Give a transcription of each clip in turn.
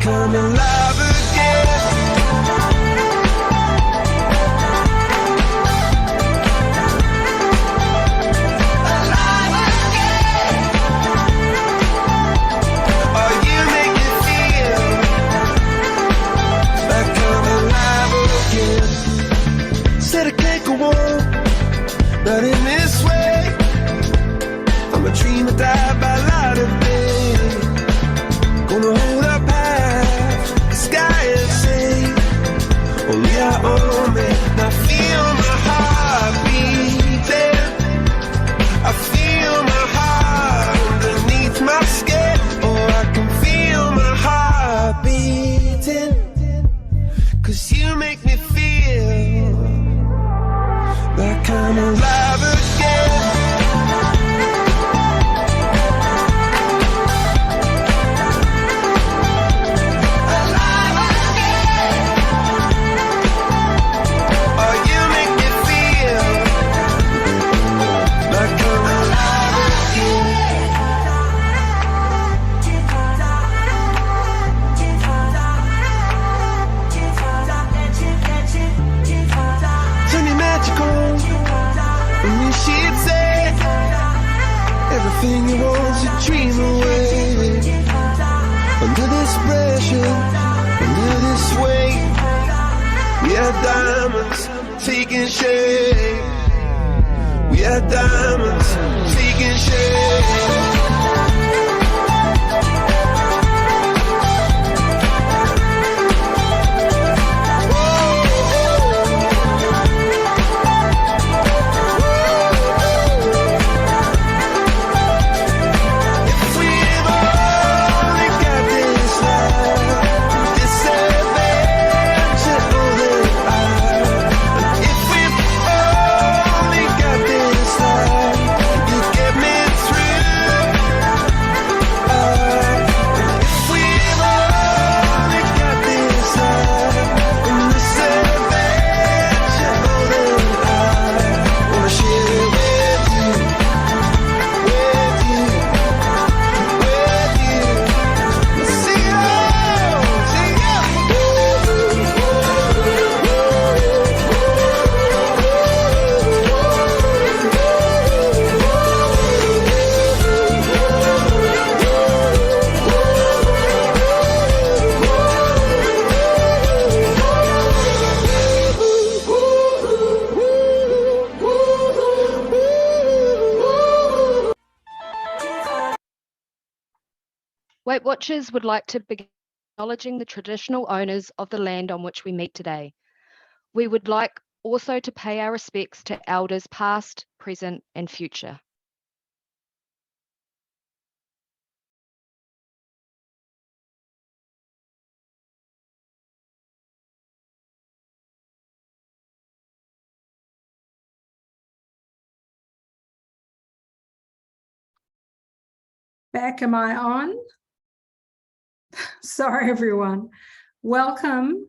come alive again. Alive again. Oh, you make me feel like I'm alive again. Said I can't go on, not in this way. I'm a dreamer, die by light of day. Gonna hold up high, the sky and say, only I own it. I feel my heart beating. I feel my heart underneath my skin. Oh, I can feel my heart beating. 'Cause you make me feel like I'm alive again. Alive again. Oh, you make me feel like I'm alive again. Turn me magical. And when she'd say everything you want's a dream away. Under this pressure, under this weight, we are diamonds taking shape. We are diamonds taking shape. WeightWatchers would like to begin acknowledging the traditional owners of the land on which we meet today. We would like also to pay our respects to elders past, present, and future. Back, am I on? Sorry, everyone. Welcome.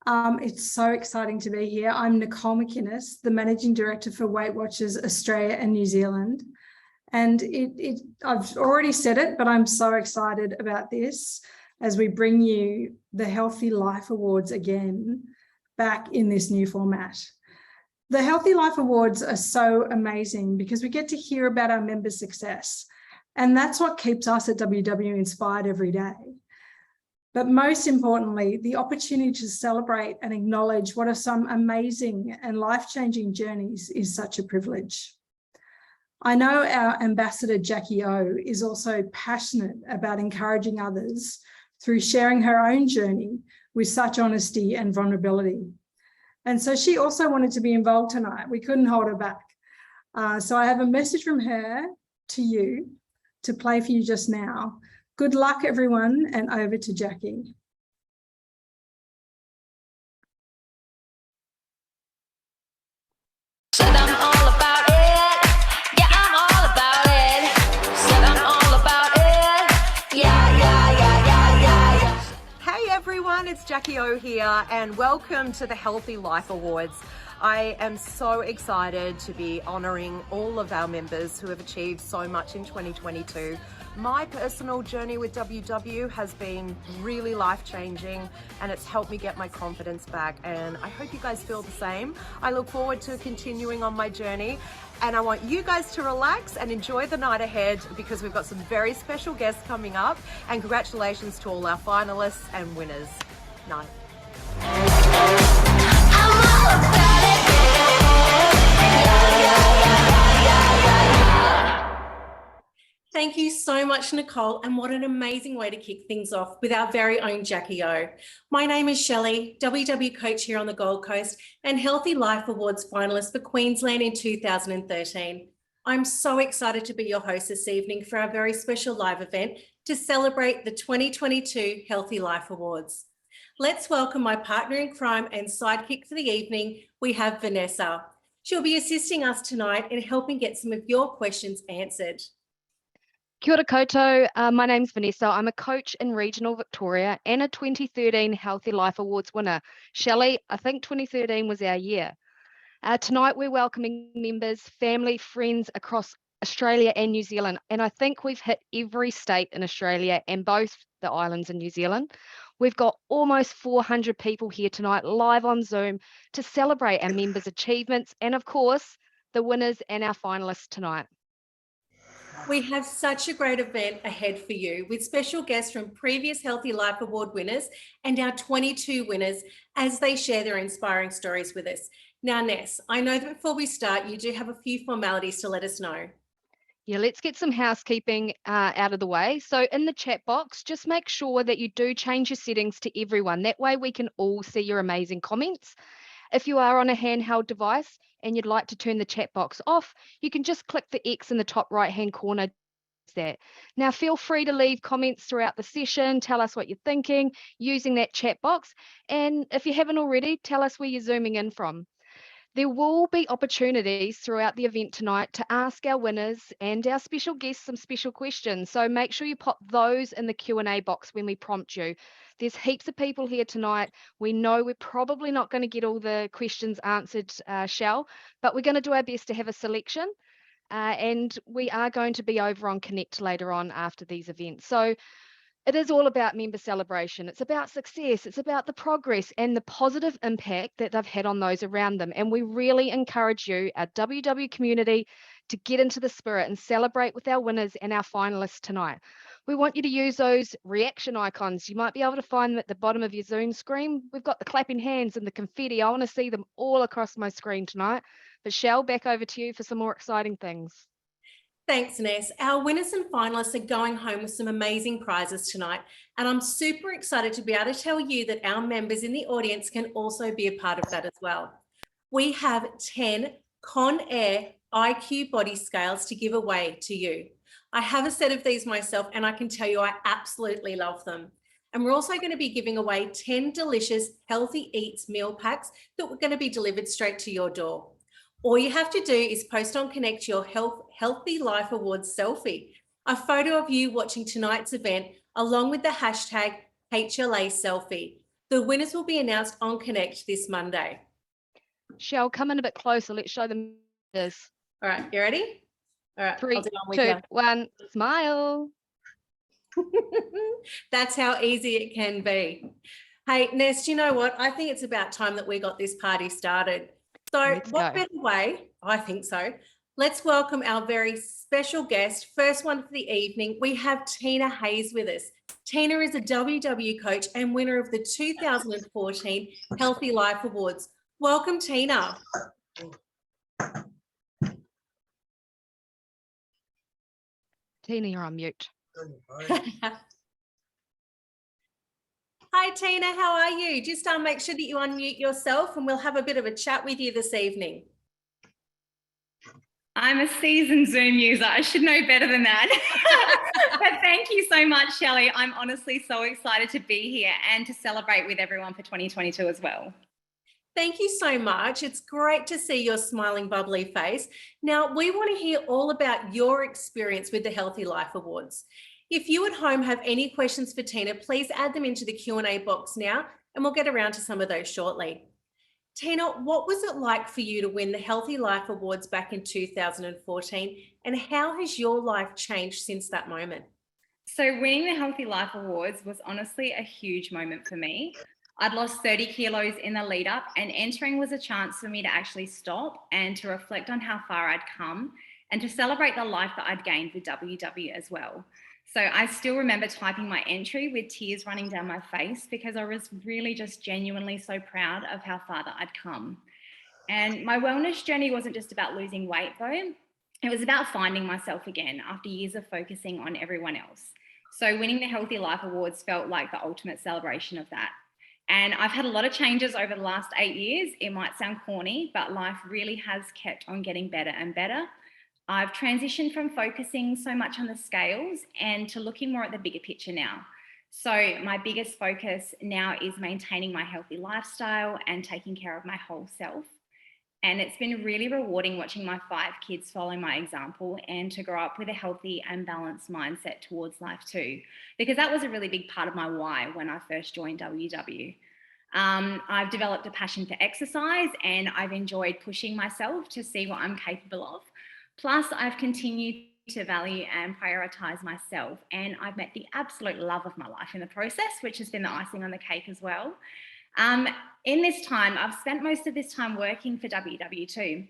It's so exciting to be here. I'm Nicole McInnes, the Managing Director for WeightWatchers Australia and New Zealand. And I've already said it, but I'm so excited about this as we bring you the Healthy Life Awards again, back in this new format. The Healthy Life Awards are so amazing because we get to hear about our members' success. And that's what keeps us at WW inspired every day. But most importantly, the opportunity to celebrate and acknowledge what are some amazing and life-changing journeys is such a privilege. I know our ambassador, Jackie O, is also passionate about encouraging others through sharing her own journey with such honesty and vulnerability. And so she also wanted to be involved tonight. We couldn't hold her back. So I have a message from her to you to play for you just now. Good luck, everyone, and over to Jackie. Said I'm all about it. Yeah, I'm all about it. Said I'm all about it. Yeah. Hey everyone, it's Jackie O here, and welcome to the Healthy Life Awards. I am so excited to be honouring all of our members who have achieved so much in 2022 My personal journey with WW has been really life-changing, and it's helped me get my confidence back, and I hope you guys feel the same. I look forward to continuing on my journey, and I want you guys to relax and enjoy the night ahead because we've got some very special guests coming up, and congratulations to all our finalists and winners. Night. Thank you so much, Nicole, and what an amazing way to kick things off with our very own Jackie O. My name is Shellie, WW Coach here on the Gold Coast and Healthy Life Awards finalist for Queensland in 2013. I'm so excited to be your host this evening for our very special live event to celebrate the 2022 Healthy Life Awards. Let's welcome my partner in crime and sidekick for the evening. We have Vanessa. She'll be assisting us tonight in helping get some of your questions answered. Kia ora koutou. My name's Vanessa. I'm a coach in regional Victoria and a 2013 Healthy Life Awards winner. Shellie, I think 2013 was our year. Tonight we're welcoming members, family, friends across Australia and New Zealand. And I think we've hit every state in Australia and both the islands in New Zealand. We've got almost 400 people here tonight live on Zoom to celebrate our members' achievements and, of course, the winners and our finalists tonight. We have such a great event ahead for you with special guests from previous Healthy Life Award winners and our 22 winners as they share their inspiring stories with us. Now, Ness, I know that before we start, you do have a few formalities to let us know. Yeah, let's get some housekeeping out of the way. So in the chat box, just make sure that you do change your settings to everyone. That way we can all see your amazing comments. If you are on a handheld device and you'd like to turn the chat box off, you can just click the X in the top right-hand corner. That. Now, feel free to leave comments throughout the session. Tell us what you're thinking using that chat box. And if you haven't already, tell us where you're zooming in from. There will be opportunities throughout the event tonight to ask our winners and our special guests some special questions. So make sure you pop those in the Q&A box when we prompt you. There's heaps of people here tonight. We know we're probably not going to get all the questions answered, Shell, but we're going to do our best to have a selection. And we are going to be over on Connect later on after these events. So it is all about member celebration. It's about success. It's about the progress and the positive impact that they've had on those around them. And we really encourage you, our WW community, to get into the spirit and celebrate with our winners and our finalists tonight. We want you to use those reaction icons. You might be able to find them at the bottom of your Zoom screen. We've got the clapping hands and the confetti. I want to see them all across my screen tonight. But Shell, back over to you for some more exciting things. Thanks, Ness. Our winners and finalists are going home with some amazing prizes tonight, and I'm super excited to be able to tell you that our members in the audience can also be a part of that as well. We have 10 Conair IQ body scales to give away to you. I have a set of these myself, and I can tell you I absolutely love them. And we're also going to be giving away 10 delicious Healthy Eats meal packs that we're going to be delivered straight to your door. All you have to do is post on Connect your Healthy Life Awards selfie, a photo of you watching tonight's event, along with the hashtag HLA selfie. The winners will be announced on Connect this Monday. Shell, come in a bit closer. Let's show them this. All right, you ready? All right, 3, I'll do one with 2, you. 1, smile. That's how easy it can be. Hey, Ness, you know what? I think it's about time that we got this party started. So Let's what go. better way? I think so. Let's welcome our very special guest. First one for the evening. We have Tina Hayes with us. Tina is a WW coach and winner of the 2014 Healthy Life Awards. Welcome, Tina. Tina, you're on mute. Hi, Tina, how are you? Just make sure that you unmute yourself and we'll have a bit of a chat with you this evening. I'm a seasoned Zoom user. I should know better than that. But thank you so much, Shellie. I'm honestly so excited to be here and to celebrate with everyone for 2022 as well. Thank you so much. It's great to see your smiling, bubbly face. Now, we want to hear all about your experience with the Healthy Life Awards. If you at home have any questions for Tina, please add them into the Q&A box now, and we'll get around to some of those shortly. Tina, what was it like for you to win the Healthy Life Awards back in 2014, and how has your life changed since that moment? So winning the Healthy Life Awards was honestly a huge moment for me. I'd lost 30 kilos in the lead up, and entering was a chance for me to actually stop and to reflect on how far I'd come and to celebrate the life that I'd gained with WW as well. So I still remember typing my entry with tears running down my face because I was really just genuinely so proud of how far that I'd come. And my wellness journey wasn't just about losing weight though. It was about finding myself again after years of focusing on everyone else. So winning the Healthy Life Awards felt like the ultimate celebration of that. And I've had a lot of changes over the last 8 years. It might sound corny, but life really has kept on getting better and better. I've transitioned from focusing so much on the scales and to looking more at the bigger picture now. So my biggest focus now is maintaining my healthy lifestyle and taking care of my whole self. And it's been really rewarding watching my 5 kids follow my example and to grow up with a healthy and balanced mindset towards life too, because that was a really big part of my why when I first joined WW. I've developed a passion for exercise and I've enjoyed pushing myself to see what I'm capable of. Plus, I've continued to value and prioritize myself, and I've met the absolute love of my life in the process, which has been the icing on the cake as well. In this time, I've spent most of this time working for WW too.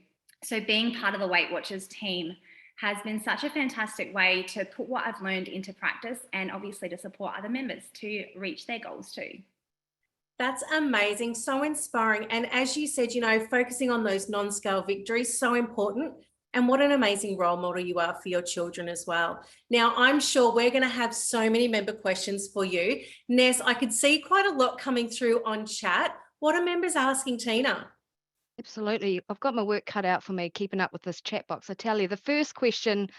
So being part of the WeightWatchers team has been such a fantastic way to put what I've learned into practice and obviously to support other members to reach their goals too. That's amazing, so inspiring. And as you said, focusing on those non-scale victories, so important. And what an amazing role model you are for your children as well. Now, I'm sure we're going to have so many member questions for you. Ness, I could see quite a lot coming through on chat. What are members asking Tina? Absolutely. I've got my work cut out for me keeping up with this chat box. I tell you, the first question,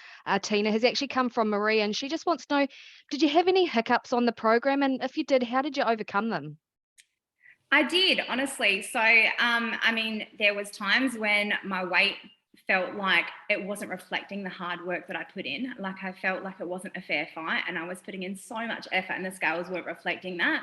Tina, has actually come from Maria, and she just wants to know, did you have any hiccups on the program? And if you did, how did you overcome them? I did, honestly. So, there was times when my weight felt like it wasn't reflecting the hard work that I put in. Like I felt like it wasn't a fair fight and I was putting in so much effort and the scales weren't reflecting that.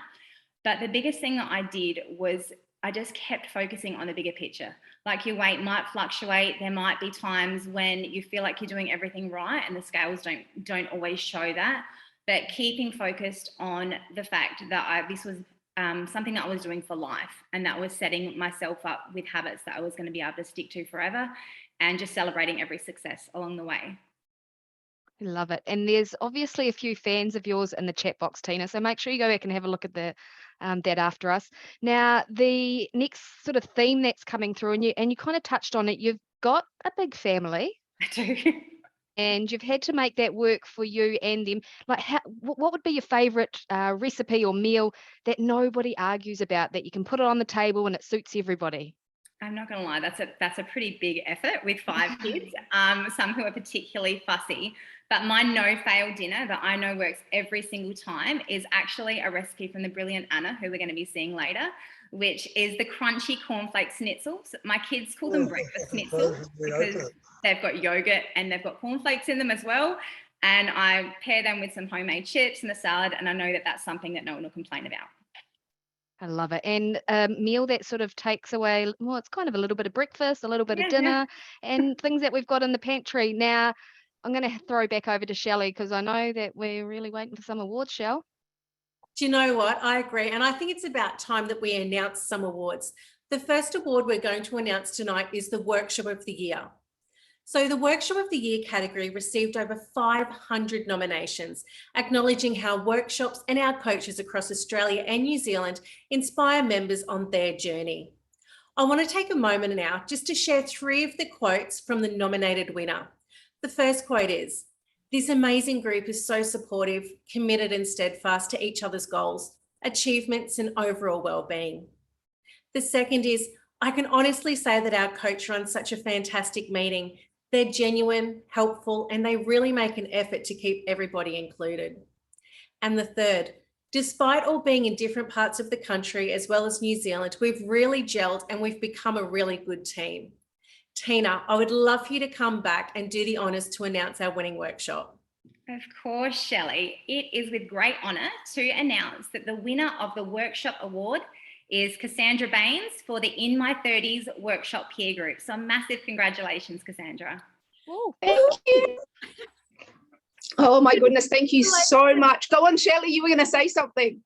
But the biggest thing that I did was I just kept focusing on the bigger picture. Like your weight might fluctuate. There might be times when you feel like you're doing everything right and the scales don't always show that. But keeping focused on the fact that this was something that I was doing for life, and that was setting myself up with habits that I was going to be able to stick to forever, and just celebrating every success along the way. I love it. And there's obviously a few fans of yours in the chat box, Tina. So make sure you go back and have a look at that after us. Now, the next sort of theme that's coming through, and you kind of touched on it. You've got a big family. I do. And you've had to make that work for you and them. Like, what would be your favorite recipe or meal that nobody argues about, that you can put it on the table and it suits everybody? I'm not going to lie, that's a pretty big effort with 5 kids, some who are particularly fussy. But my no-fail dinner that I know works every single time is actually a recipe from the brilliant Anna, who we're going to be seeing later, which is the crunchy cornflake schnitzels. My kids call them breakfast schnitzels because they've got yogurt and they've got cornflakes in them as well. And I pair them with some homemade chips and a salad, and I know that that's something that no one will complain about. I love it. And a meal that sort of takes away, well, it's kind of a little bit of breakfast, a little bit of dinner, and things that we've got in the pantry. Now, I'm going to throw back over to Shellie because I know that we're really waiting for some awards, Shell. Do you know what? I agree. And I think it's about time that we announce some awards. The first award we're going to announce tonight is the Workshop of the Year. So the Workshop of the Year category received over 500 nominations, acknowledging how workshops and our coaches across Australia and New Zealand inspire members on their journey. I want to take a moment now just to share 3 of the quotes from the nominated winner. The first quote is, "This amazing group is so supportive, committed and steadfast to each other's goals, achievements and overall well-being." The second is, "I can honestly say that our coach runs such a fantastic meeting. They're genuine, helpful, and they really make an effort to keep everybody included." And the third, "Despite all being in different parts of the country as well as New Zealand, we've really gelled and we've become a really good team." Tina, I would love for you to come back and do the honours to announce our winning workshop. Of course, Shellie. It is with great honour to announce that the winner of the Workshop Award is Cassandra Baines for the In My 30s Workshop Peer Group. So massive congratulations, Cassandra. Oh, Thank you. Oh my goodness, thank you so much. Go on, Shellie, you were going to say something.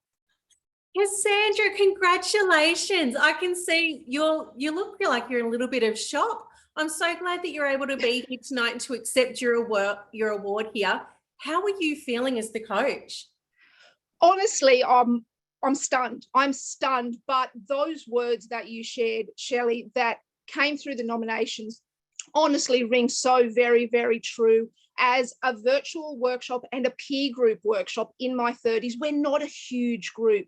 Cassandra, congratulations. I can see you look like you're in a little bit of shock. I'm so glad that you're able to be here tonight and to accept your award here. How are you feeling as the coach? Honestly, I'm stunned. I'm stunned. But those words that you shared, Shellie, that came through the nominations, honestly ring so very, very true. As a virtual workshop and a peer group workshop in my 30s, we're not a huge group,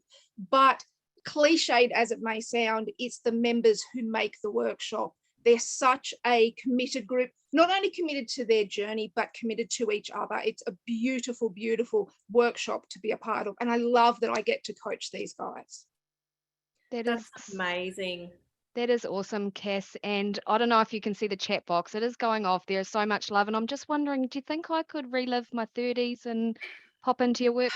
but cliched as it may sound, it's the members who make the workshop. They're such a committed group, not only committed to their journey, but committed to each other. It's a beautiful, beautiful workshop to be a part of. And I love that I get to coach these guys. That's amazing. That is awesome, Cass. And I don't know if you can see the chat box. It is going off. There's so much love. And I'm just wondering, do you think I could relive my 30s and pop into your work?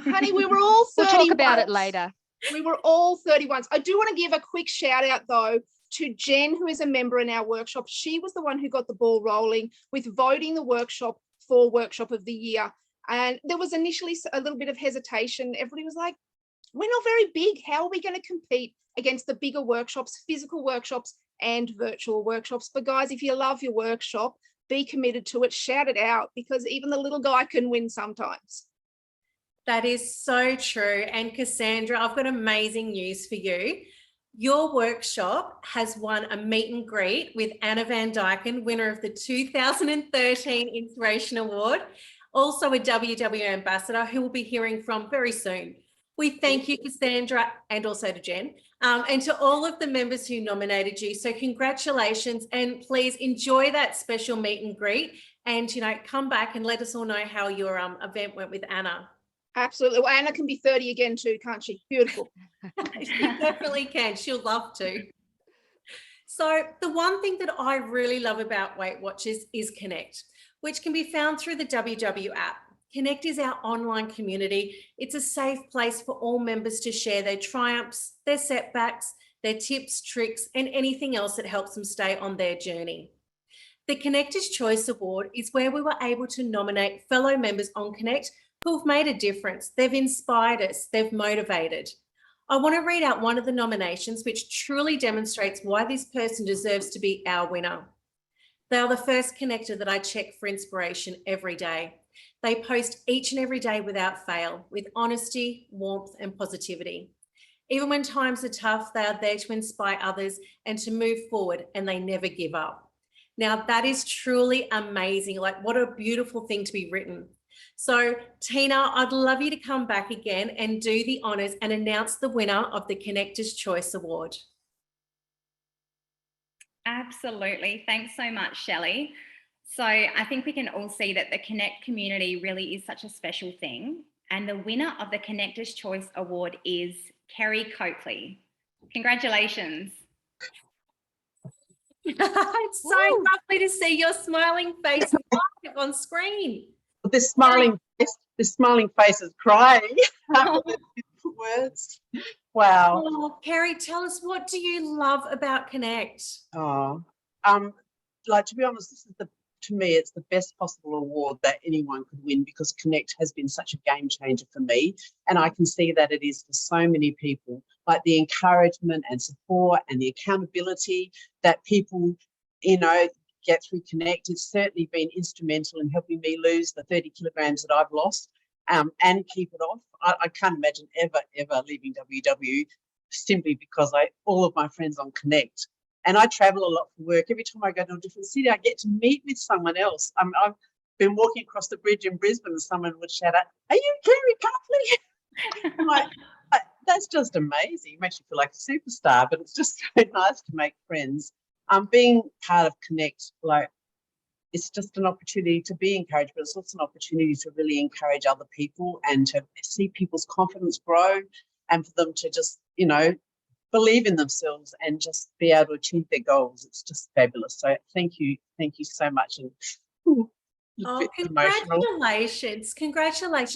Honey, we were all 31. We'll talk about it later. We were all 31s. I do want to give a quick shout out, though, to Jen, who is a member in our workshop. She was the one who got the ball rolling with voting the workshop for Workshop of the Year. And there was initially a little bit of hesitation. Everybody was like, we're not very big. How are we going to compete against the bigger workshops, physical workshops and virtual workshops? But guys, if you love your workshop, be committed to it, shout it out, because even the little guy can win sometimes. That is so true. And Cassandra, I've got amazing news for you. Your workshop has won a meet and greet with Anna Van Dyken, winner of the 2013 Inspiration Award, also a WW ambassador who we'll be hearing from very soon. We thank you, Cassandra, and also to Jen, and to all of the members who nominated you. So congratulations, and please enjoy that special meet and greet, and come back and let us all know how your event went with Anna. Absolutely. Well, Anna can be 30 again too, can't she? Beautiful. She definitely can. She'll love to. So the one thing that I really love about WeightWatchers is Connect, which can be found through the WW app. Connect is our online community. It's a safe place for all members to share their triumphs, their setbacks, their tips, tricks, and anything else that helps them stay on their journey. The Connectors' Choice Award is where we were able to nominate fellow members on Connect who've made a difference. They've inspired us, they've motivated. I want to read out one of the nominations which truly demonstrates why this person deserves to be our winner. They are the first connector that I check for inspiration every day. They post each and every day without fail, with honesty, warmth, and positivity. Even when times are tough, they are there to inspire others and to move forward, and they never give up. Now, that is truly amazing. Like, what a beautiful thing to be written. So, Tina, I'd love you to come back again and do the honours and announce the winner of the Connectors' Choice Award. Absolutely. Thanks so much, Shellie. So I think we can all see that the Connect community really is such a special thing. And the winner of the Connectors' Choice Award is Kerry Coakley. Congratulations. It's so lovely to see your smiling face live on screen. This smiling face is crying. Words. Wow. Oh, Kerry, tell us, what do you love about Connect? Oh, like, to be honest, this is to me, it's the best possible award that anyone could win, because Connect has been such a game changer for me. And I can see that it is for so many people, like the encouragement and support and the accountability that people, get through Connect. It's certainly been instrumental in helping me lose the 30 kilograms that I've lost and keep it off. I can't imagine ever leaving WW simply because all of my friends on Connect. And I travel a lot for work. Every time I go to a different city, I get to meet with someone else. I've been walking across the bridge in Brisbane and someone would shout out, "Are you Kerry Coakley?" I'm like, that's just amazing. It makes you feel like a superstar, but it's just so nice to make friends. Being part of Connect, it's just an opportunity to be encouraged, but it's also an opportunity to really encourage other people and to see people's confidence grow, and for them to just, believe in themselves and just be able to achieve their goals. It's just fabulous. So thank you so much. And congratulations.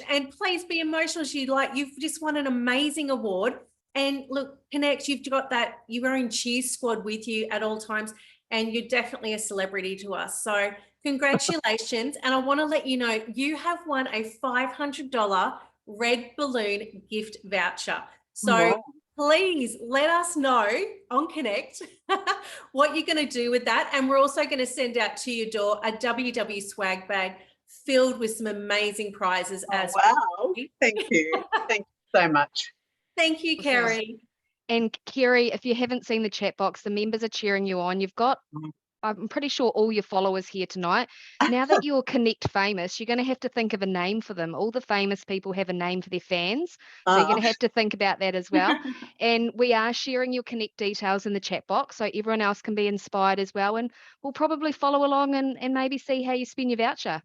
And please be emotional as you've just won an amazing award. And look, Connect, you've got that your own cheer squad with you at all times, and you're definitely a celebrity to us. So Congratulations. And I want to let you know, you have won a $500 Red Balloon gift voucher. So Wow. please let us know on Connect what you're going to do with that. And we're also going to send out to your door a WW swag bag filled with some amazing prizes as Wow. Thank you. Thank you so much. Thank you, Kerry. And Kerry, if you haven't seen the chat box, the members are cheering you on. You've got, I'm pretty sure, all your followers here tonight. Now that you're Connect famous, you're going to have to think of a name for them. All the famous people have a name for their fans. So you're going to have to think about that as well. And we are sharing your Connect details in the chat box so everyone else can be inspired as well. And we'll probably follow along and maybe see how you spend your voucher.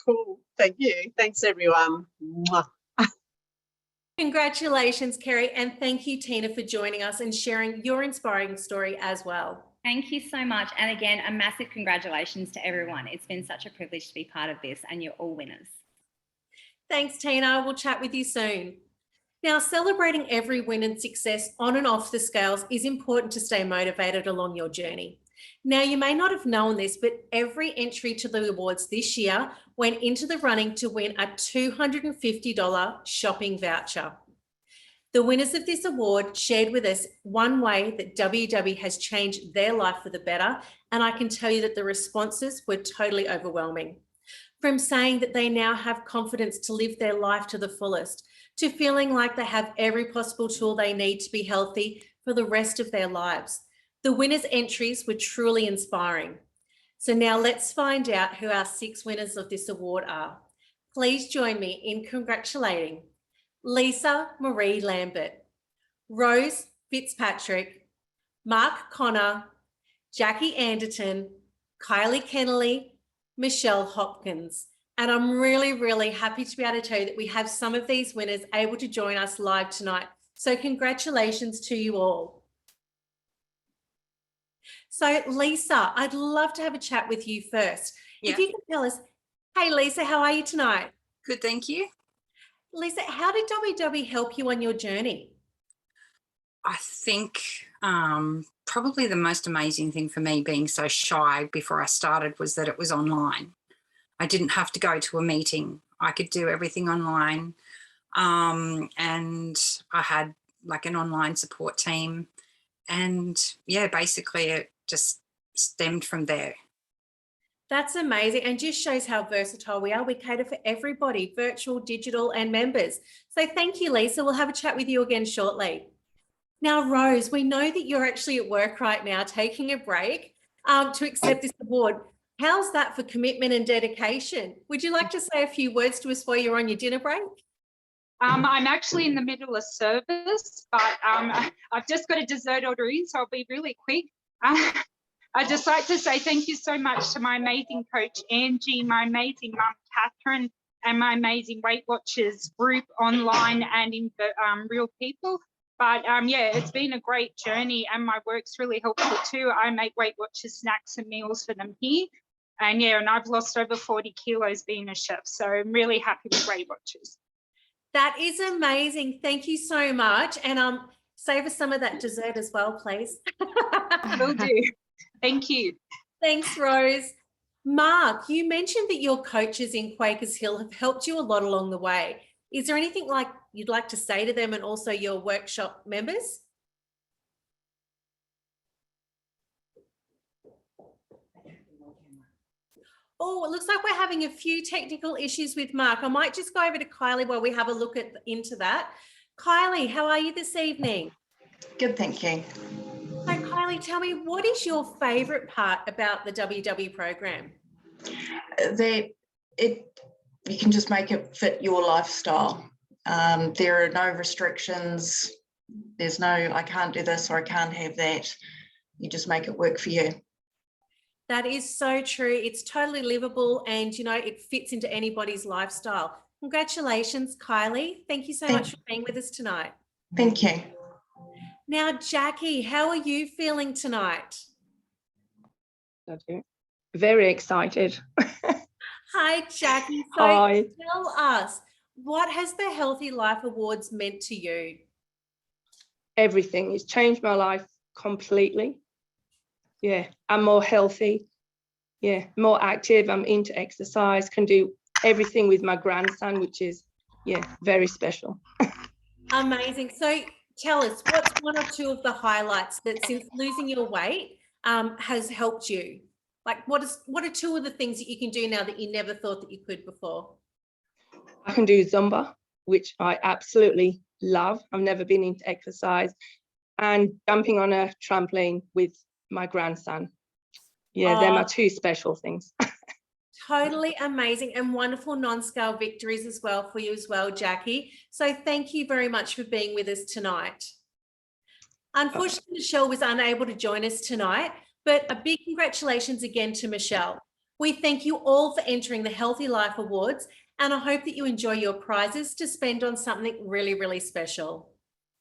Cool. Thank you. Thanks, everyone. Mwah. Congratulations, Kerry. And thank you, Tina, for joining us and sharing your inspiring story as well. Thank you so much. And again, a massive congratulations to everyone. It's been such a privilege to be part of this, and you're all winners. Thanks, Tina. We'll chat with you soon. Now, celebrating every win and success on and off the scales is important to stay motivated along your journey. Now, you may not have known this, but every entry to the awards this year went into the running to win a $250 shopping voucher. The winners of this award shared with us one way that WW has changed their life for the better, and I can tell you that the responses were totally overwhelming. From saying that they now have confidence to live their life to the fullest, to feeling like they have every possible tool they need to be healthy for the rest of their lives. The winners' entries were truly inspiring. So now let's find out who our 6 winners of this award are. Please join me in congratulating Lisa Marie Lambert, Rose Fitzpatrick, Mark Connor, Jackie Anderton, Kylie Kennelly, Michelle Hopkins. And I'm really, really happy to be able to tell you that we have some of these winners able to join us live tonight. So congratulations to you all. So Lisa, I'd love to have a chat with you first. If you can tell us, hey Lisa, how are you tonight? Good, thank you. Lisa, how did WW help you on your journey? I think probably the most amazing thing for me, being so shy before I started, was that it was online. I didn't have to go to a meeting. I could do everything online. And I had like an online support team. And yeah, basically it just stemmed from there. That's amazing, and just shows how versatile we are. We cater for everybody, virtual, digital, and members. So thank you, Lisa. We'll have a chat with you again shortly. Now, Rose, we know that you're actually at work right now, taking a break to accept this award. How's that for commitment and dedication? Would you like to say a few words to us while you're on your dinner break? I'm actually in the middle of service, but I've just got a dessert order in, so I'll be really quick. I'd just like to say thank you so much to my amazing coach, Angie, my amazing mum, Catherine, and my amazing WeightWatchers group online and in real people. But yeah, it's been a great journey, and my work's really helpful too. I make WeightWatchers snacks and meals for them here. And yeah, and I've lost over 40 kilos being a chef. So I'm really happy with WeightWatchers. That is amazing. Thank you so much. And save us some of that dessert as well, please. Will do. Thank you. Thanks, Rose. Mark, you mentioned that your coaches in Quakers Hill have helped you a lot along the way. Is there anything like you'd like to say to them and also your workshop members? Oh, it looks like we're having a few technical issues with Mark. I might just go over to Kylie while we have a look into that. Kylie, how are you this evening? Good, thank you. So Kylie, tell me, what is your favourite part about the WW program? That you can just make it fit your lifestyle. There are no restrictions. There's no, I can't do this or I can't have that. You just make it work for you. That is so true. It's totally livable, and you know, it fits into anybody's lifestyle. Congratulations, Kylie. Thank you so much for being with us tonight. Thank you. Now, Jackie, how are you feeling tonight? Very excited. Hi, Jackie. So Hi. tell us, what has the Healthy Life Awards meant to you? Everything. It's changed my life completely. Yeah, I'm more healthy. more active. I'm into exercise, can do everything with my grandson, which is, very special. Amazing. So tell us, what's one or two of the highlights that since losing your weight has helped you? Like what are two of the things that you can do now that you never thought that you could before? I can do Zumba, which I absolutely love. I've never been into exercise, and jumping on a trampoline with my grandson. Yeah, they're my two special things. Totally amazing and wonderful non-scale victories as well for you as well, Jackie. So thank you very much for being with us tonight. Unfortunately, Michelle was unable to join us tonight, but a big congratulations again to Michelle. We thank you all for entering the Healthy Life Awards, and I hope that you enjoy your prizes to spend on something really, really special.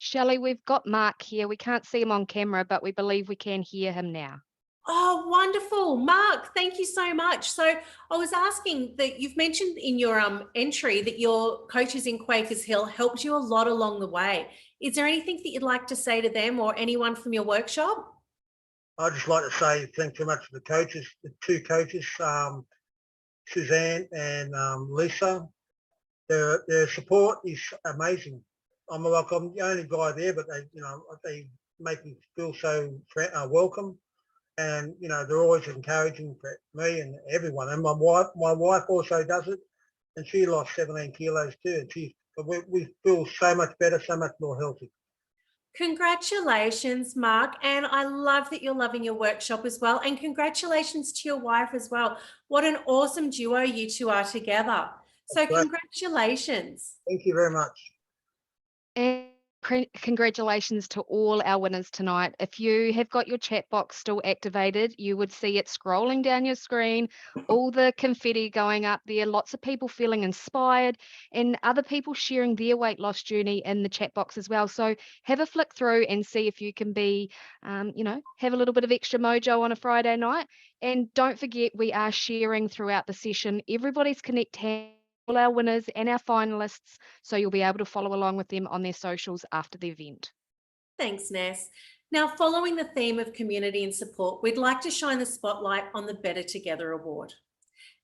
Shellie, we've got Mark here. We can't see him on camera, but we believe we can hear him now. Oh, wonderful. Mark, thank you so much. So I was asking that you've mentioned in your entry that your coaches in Quakers Hill helped you a lot along the way. Is there anything that you'd like to say to them or anyone from your workshop? I'd just like to say thanks so much to the coaches, the two coaches, Suzanne and Lisa. Their support is amazing. I'm the only guy there, but they make me feel so welcome. And they're always encouraging for me and everyone. And my wife also does it, and she lost 17 kilos too. And we feel so much better, so much more healthy. Congratulations, Mark. And I love that you're loving your workshop as well. And congratulations to your wife as well. What an awesome duo you two are together. So congratulations. Thank you very much. And congratulations to all our winners tonight. If you have got your chat box still activated, you would see it scrolling down your screen, all the confetti going up there, lots of people feeling inspired, and other people sharing their weight loss journey in the chat box as well. So have a flick through and see if you can be, have a little bit of extra mojo on a Friday night. And don't forget, we are sharing throughout the session. Everybody's connect all our winners and our finalists, so you'll be able to follow along with them on their socials after the event. Thanks, Ness. Now, following the theme of community and support, we'd like to shine the spotlight on the Better Together Award.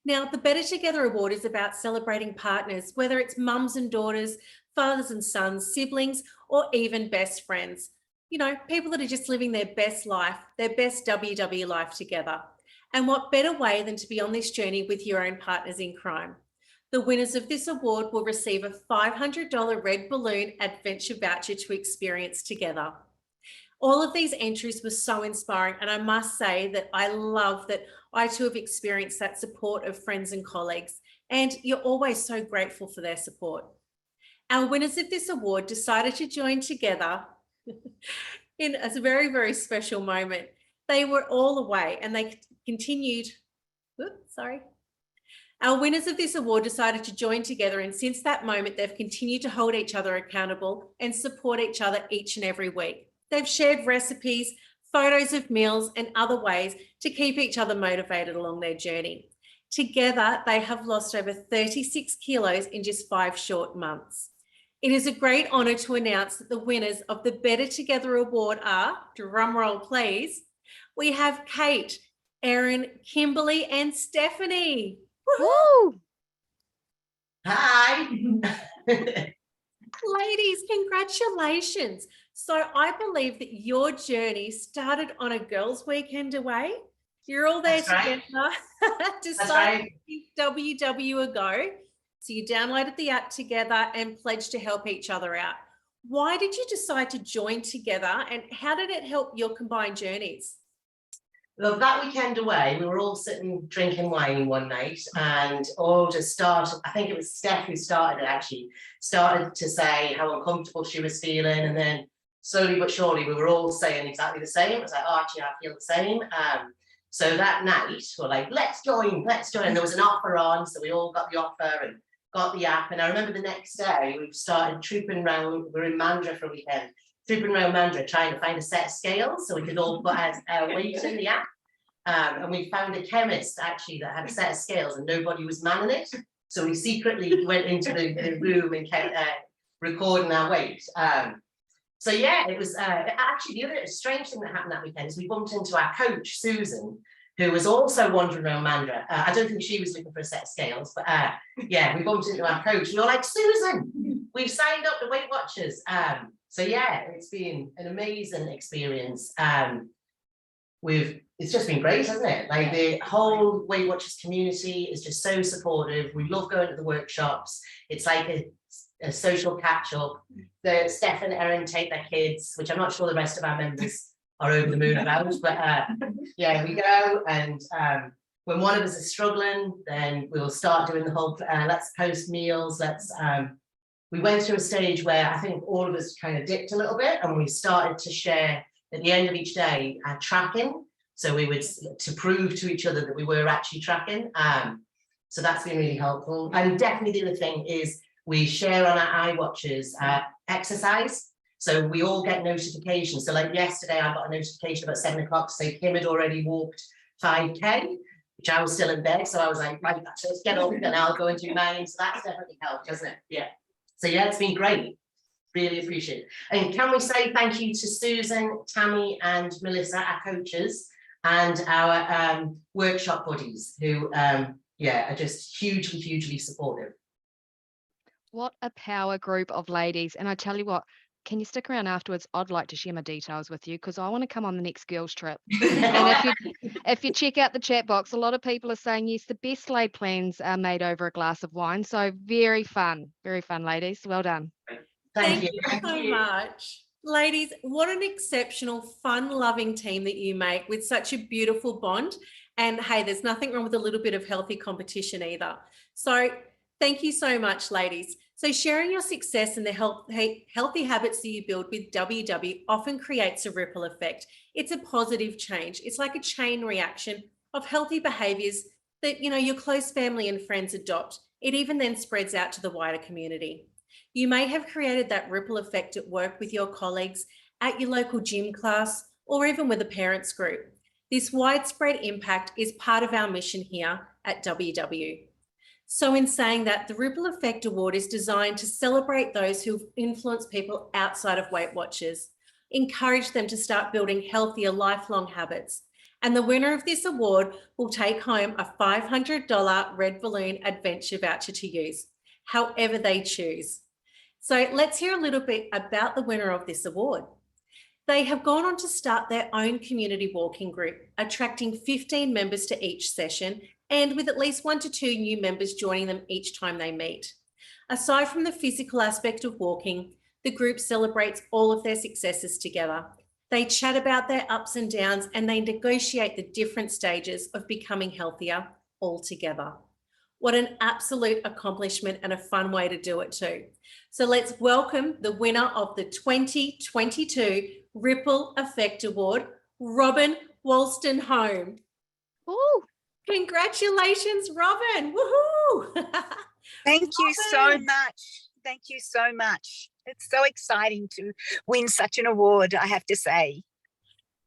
Now, the Better Together Award is about celebrating partners, whether it's mums and daughters, fathers and sons, siblings, or even best friends. People that are just living their best life, their best WW life together. And what better way than to be on this journey with your own partners in crime? The winners of this award will receive a $500 Red Balloon Adventure voucher to experience together. All of these entries were so inspiring, and I must say that I love that I too have experienced that support of friends and colleagues, and you're always so grateful for their support. Our winners of this award decided to join together in a very, very special moment. They were all away and they continued, Our winners of this award decided to join together, and since that moment, they've continued to hold each other accountable and support each other each and every week. They've shared recipes, photos of meals, and other ways to keep each other motivated along their journey. Together, they have lost over 36 kilos in just 5 short months. It is a great honour to announce that the winners of the Better Together Award are, drumroll please, we have Kate, Erin, Kimberly, and Stephanie. Woo! Hi. Ladies, congratulations. So I believe that your journey started on a girls' weekend away. You're all there together. Decided to give WW a go. So you downloaded the app together and pledged to help each other out. Why did you decide to join together, and how did it help your combined journeys? Well, that weekend away, we were all sitting drinking wine one night, and all just started. I think it was Steph who started to say how uncomfortable she was feeling, and then slowly but surely we were all saying exactly the same. It was like, oh, actually, I feel the same. So that night we're like, let's join. And there was an offer on, so we all got the offer and got the app. And I remember the next day we started trooping around. We were in Mandurah for a weekend. Trooping around Mandurah trying to find a set of scales so we could all put our weight in the app. And we found a chemist actually that had a set of scales and nobody was manning it. So we secretly went into the room and kept recording our weight. So yeah, it was actually the other strange thing that happened that weekend is we bumped into our coach, Susan, who was also wandering around Mandra. I don't think she was looking for a set of scales, but yeah, we bumped into our coach. We were like, Susan, we've signed up to Weight Watchers. So yeah, it's been an amazing experience. It's just been great, hasn't it? Like the whole Weight Watchers community is just so supportive. We love going to the workshops. It's like a social catch up. Steph and Erin take their kids, which I'm not sure the rest of our members are over the moon about, but yeah, we go, and when one of us is struggling, then we'll start doing the whole let's post meals, we went through a stage where I think all of us kind of dipped a little bit, and we started to share at the end of each day tracking, so we would, to prove to each other that we were actually tracking, so that's been really helpful. And definitely the other thing is we share on our iWatchers exercise. So we all get notifications. So like yesterday, I got a notification about 7 o'clock to say Kim had already walked 5K, which I was still in bed. So I was like, right, let's get up and I'll go and do mine. So that's definitely helped, doesn't it? Yeah. So yeah, it's been great. Really appreciate it. And can we say thank you to Susan, Tammy and Melissa, our coaches, and our workshop buddies who, yeah, are just hugely, hugely supportive. What a power group of ladies. And I tell you what, can you stick around afterwards? I'd like to share my details with you because I want to come on the next girls trip. And if you check out the chat box, a lot of people are saying, yes, the best laid plans are made over a glass of wine. So very fun, ladies. Well done. Thank you so much. Ladies, what an exceptional, fun-loving team that you make with such a beautiful bond. And hey, there's nothing wrong with a little bit of healthy competition either. So thank you so much, ladies. So sharing your success and the healthy habits that you build with WW often creates a ripple effect. It's a positive change. It's like a chain reaction of healthy behaviors that, you know, your close family and friends adopt. It even then spreads out to the wider community. You may have created that ripple effect at work with your colleagues, at your local gym class, or even with a parents group. This widespread impact is part of our mission here at WW. So in saying that, the Ripple Effect Award is designed to celebrate those who've influenced people outside of Weight Watchers, encourage them to start building healthier lifelong habits. And the winner of this award will take home a $500 Red Balloon Adventure voucher to use, however they choose. So let's hear a little bit about the winner of this award. They have gone on to start their own community walking group, attracting 15 members to each session, and with at least 1 to 2 new members joining them each time they meet. Aside from the physical aspect of walking, the group celebrates all of their successes together. They chat about their ups and downs, and they negotiate the different stages of becoming healthier all together. What an absolute accomplishment and a fun way to do it too. So let's welcome the winner of the 2022 Ripple Effect Award, Robin Wolstenholme. Ooh. Congratulations, Robin. Woohoo! Thank you so much. Thank you so much. It's so exciting to win such an award, I have to say.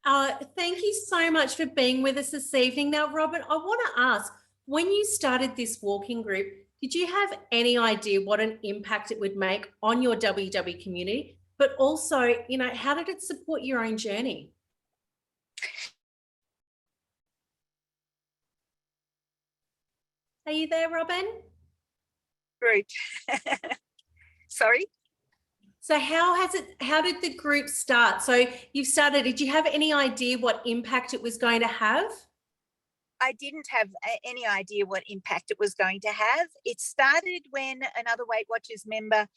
Thank you so much for being with us this evening. Now, Robin, I want to ask, when you started this walking group, did you have any idea what an impact it would make on your WW community? But also, you know, how did it support your own journey? Are you there, Robin? Group. Sorry? So how did the group start? So you've started, did you have any idea what impact it was going to have? I didn't have any idea what impact it was going to have. It started when another Weight Watchers member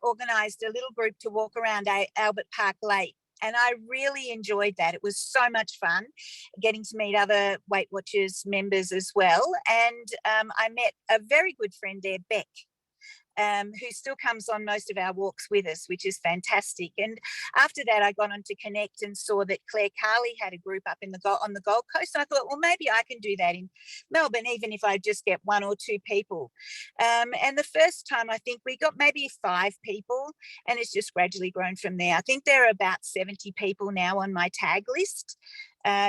organised a little group to walk around Albert Park Lake. And I really enjoyed that. It was so much fun getting to meet other Weight Watchers members as well. And I met a very good friend there, Beck, who still comes on most of our walks with us, which is fantastic. And after that, I got on to Connect and saw that Claire Carley had a group up on the Gold Coast. And I thought, well, maybe I can do that in Melbourne, even if I just get 1 or 2 people. And the first time, I think we got maybe 5 people, and it's just gradually grown from there. I think there are about 70 people now on my tag list.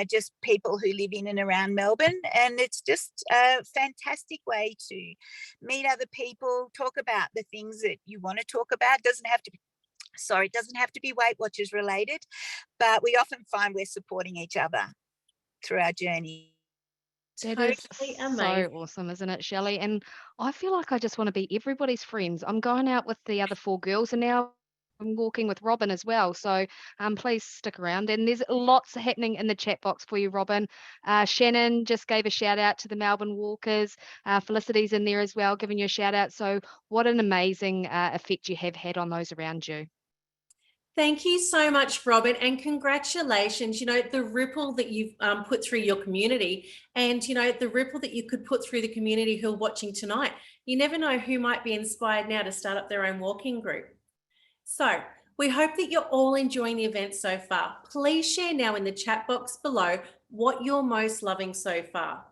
Just people who live in and around Melbourne, and it's just a fantastic way to meet other people, talk about the things that you want to talk about. It doesn't have to be Weight Watchers related, but we often find we're supporting each other through our journey. That is Totally so amazing. awesome, isn't it, Shelley? And I feel like I just want to be everybody's friends. I'm going out with the other 4 girls, and now I'm walking with Robin as well. So please stick around. And there's lots happening in the chat box for you, Robin. Shannon just gave a shout out to the Melbourne Walkers. Felicity's in there as well, giving you a shout out. So what an amazing effect you have had on those around you. Thank you so much, Robin, and congratulations. You know, the ripple that you've put through your community, and, you know, the ripple that you could put through the community who are watching tonight. You never know who might be inspired now to start up their own walking group. So we hope that you're all enjoying the event so far. Please share now in the chat box below what you're most loving so far.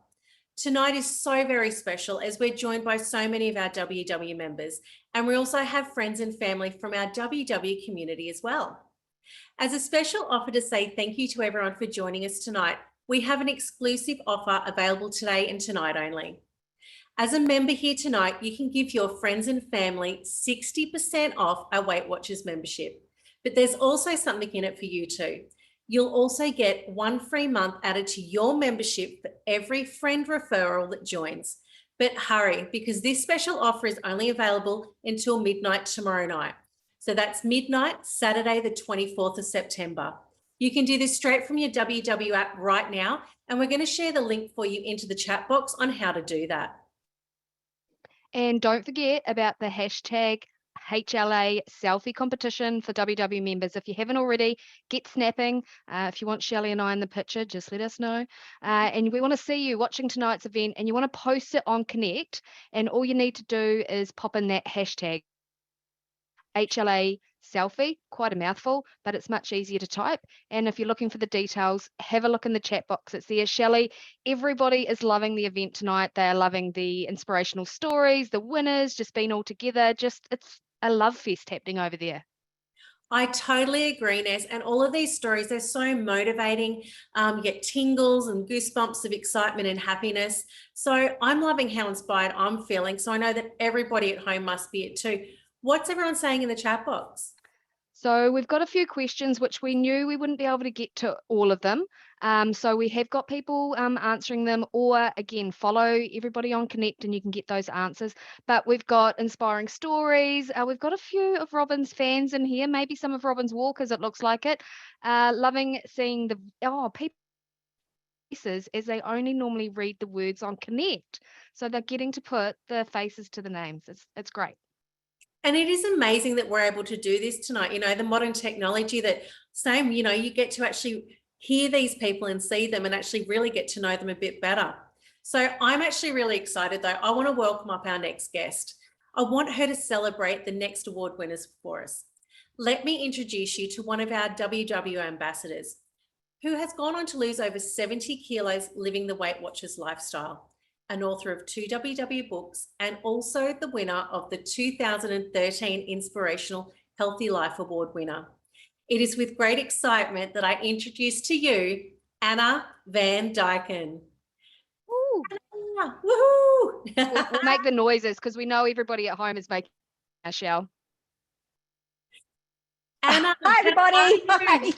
Tonight is so very special as we're joined by so many of our WW members, and we also have friends and family from our WW community as well. As a special offer to say thank you to everyone for joining us tonight, we have an exclusive offer available today and tonight only. As a member here tonight, you can give your friends and family 60% off our WeightWatchers membership, but there's also something in it for you too. You'll also get 1 free month added to your membership for every friend referral that joins. But hurry, because this special offer is only available until midnight tomorrow night. So that's midnight, Saturday, the 24th of September. You can do this straight from your WW app right now, and we're going to share the link for you into the chat box on how to do that. And don't forget about the hashtag HLA selfie competition for WW members. If you haven't already, get snapping. If you want Shelley and I in the picture, just let us know. And we want to see you watching tonight's event, and you want to post it on Connect. And all you need to do is pop in that hashtag HLA selfie, quite a mouthful, but it's much easier to type. And if you're looking for the details, have a look in the chat box. It's there. Shelley, everybody is loving the event tonight. They're loving the inspirational stories, the winners, just being all together. It's a love fest happening over there. I totally agree, Ness. And all of these stories, they're so motivating. You get tingles and goosebumps of excitement and happiness. So I'm loving how inspired I'm feeling. So I know that everybody at home must be it too. What's everyone saying in the chat box? So we've got a few questions which we knew we wouldn't be able to get to all of them. So we have got people answering them, or again, follow everybody on Connect and you can get those answers. But we've got inspiring stories. We've got a few of Robin's fans in here, maybe some of Robin's walkers, it looks like it. Loving seeing the people faces, as they only normally read the words on Connect. So they're getting to put the faces to the names. It's great. And it is amazing that we're able to do this tonight. You know, the modern technology that you know, you get to actually hear these people and see them and actually really get to know them a bit better. So I'm actually really excited though. I want to welcome up our next guest. I want her to celebrate the next award winners for us. Let me introduce you to one of our WW ambassadors who has gone on to lose over 70 kilos living the WeightWatchers lifestyle. An author of 2 WW books, and also the winner of the 2013 Inspirational Healthy Life Award winner. It is with great excitement that I introduce to you Anna Van Dyken. Woo. Anna, woohoo! We'll make the noises because we know everybody at home is making a shell. Anna, hi everybody. Hi.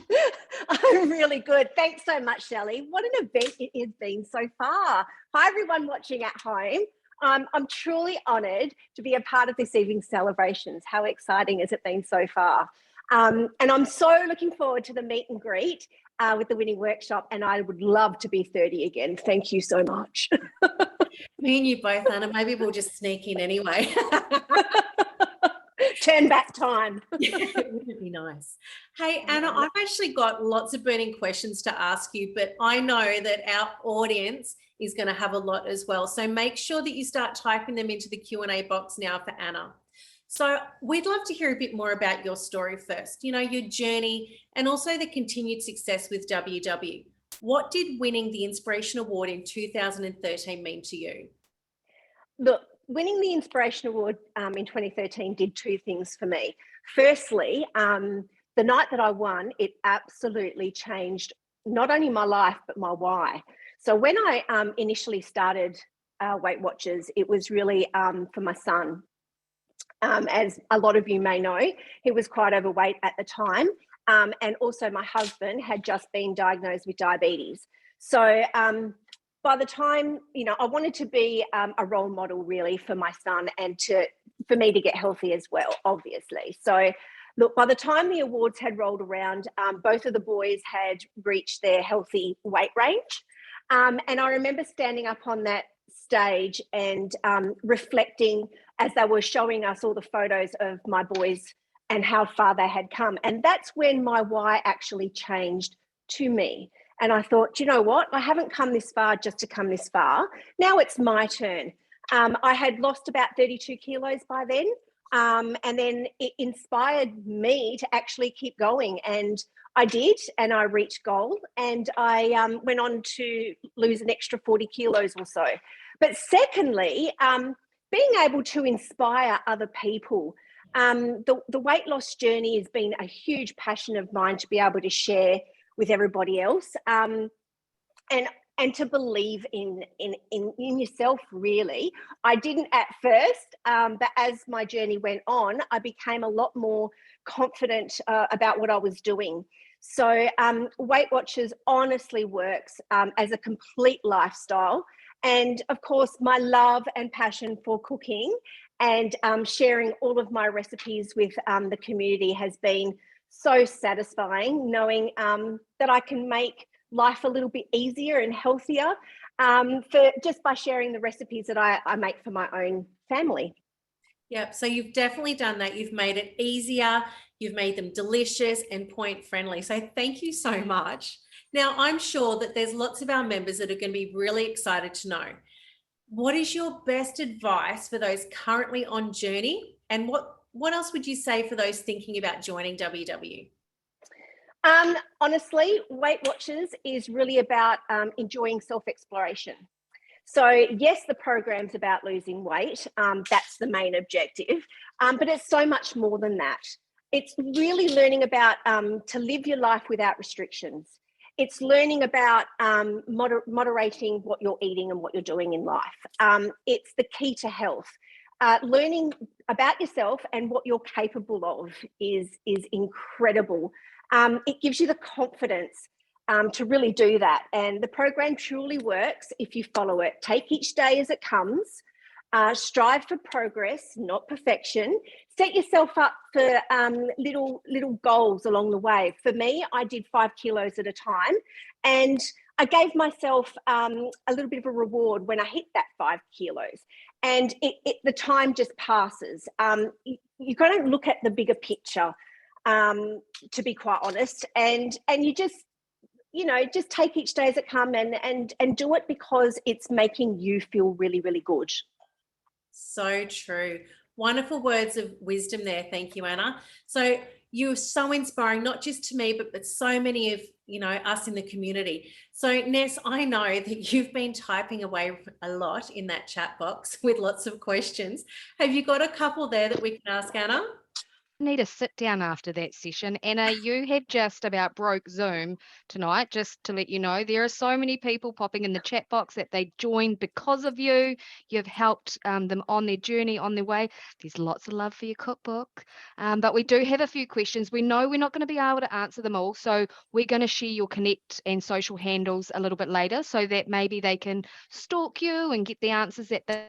I'm really good. Thanks so much, Shelley. What an event it has been so far. Hi everyone watching at home. I'm truly honoured to be a part of this evening's celebrations. How exciting has it been so far? And I'm so looking forward to the meet and greet with the winning workshop, and I would love to be 30 again. Thank you so much. Me and you both, Anna. Maybe we'll just sneak in anyway. Turn back time. Wouldn't it be nice? Hey, Anna, I've actually got lots of burning questions to ask you, but I know that our audience is going to have a lot as well. So make sure that you start typing them into the Q&A box now for Anna. So we'd love to hear a bit more about your story first, you know, your journey and also the continued success with WW. What did winning the Inspiration Award in 2013 mean to you? Look, winning the Inspiration Award in 2013 did 2 things for me. Firstly, the night that I won, it absolutely changed not only my life, but my why. So when I initially started WeightWatchers, it was really for my son. As a lot of you may know, he was quite overweight at the time. And also my husband had just been diagnosed with diabetes. So by the time, you know, I wanted to be a role model really for my son and for me to get healthy as well, obviously. So look, by the time the awards had rolled around, both of the boys had reached their healthy weight range. And I remember standing up on that stage and reflecting as they were showing us all the photos of my boys and how far they had come. And that's when my why actually changed to me. And I thought, you know what? I haven't come this far just to come this far. Now it's my turn. I had lost about 32 kilos by then. And then it inspired me to actually keep going. And I did, and I reached goal. And I went on to lose an extra 40 kilos or so. But secondly, being able to inspire other people. The weight loss journey has been a huge passion of mine to be able to share with everybody else, and to believe in yourself, really. I didn't at first, but as my journey went on, I became a lot more confident about what I was doing. So WeightWatchers honestly works as a complete lifestyle. And of course, my love and passion for cooking and sharing all of my recipes with the community has been so satisfying, knowing that I can make life a little bit easier and healthier just by sharing the recipes that I make for my own family. Yep. So you've definitely done that. You've made it easier. You've made them delicious and point friendly. So thank you so much. Now, I'm sure that there's lots of our members that are going to be really excited to know, what is your best advice for those currently on journey? And what else would you say for those thinking about joining WW? Honestly, WeightWatchers is really about enjoying self-exploration. So yes, the program's about losing weight. That's the main objective, but it's so much more than that. It's really learning about to live your life without restrictions. It's learning about moderating what you're eating and what you're doing in life. It's the key to health. Learning about yourself and what you're capable of is incredible. It gives you the confidence to really do that. And the program truly works if you follow it. Take each day as it comes. Strive for progress, not perfection. Set yourself up for little goals along the way. For me, I did 5 kilos at a time, and I gave myself a little bit of a reward when I hit that 5 kilos. And the time just passes. You've got to look at the bigger picture, to be quite honest, and you just, you know, just take each day as it comes and do it because it's making you feel really, really good. So true. Wonderful words of wisdom there. Thank you, Anna. So you're so inspiring, not just to me, but so many of, you know, us in the community. So Ness, I know that you've been typing away a lot in that chat box with lots of questions. Have you got a couple there that we can ask Anna? Need a sit down after that session. Anna, you have just about broke Zoom tonight, just to let you know. There are so many people popping in the chat box that they joined because of you. You've helped them on their journey, on their way. There's lots of love for your cookbook. But we do have a few questions. We know we're not going to be able to answer them all, so we're going to share your Connect and social handles a little bit later so that maybe they can stalk you and get the answers that they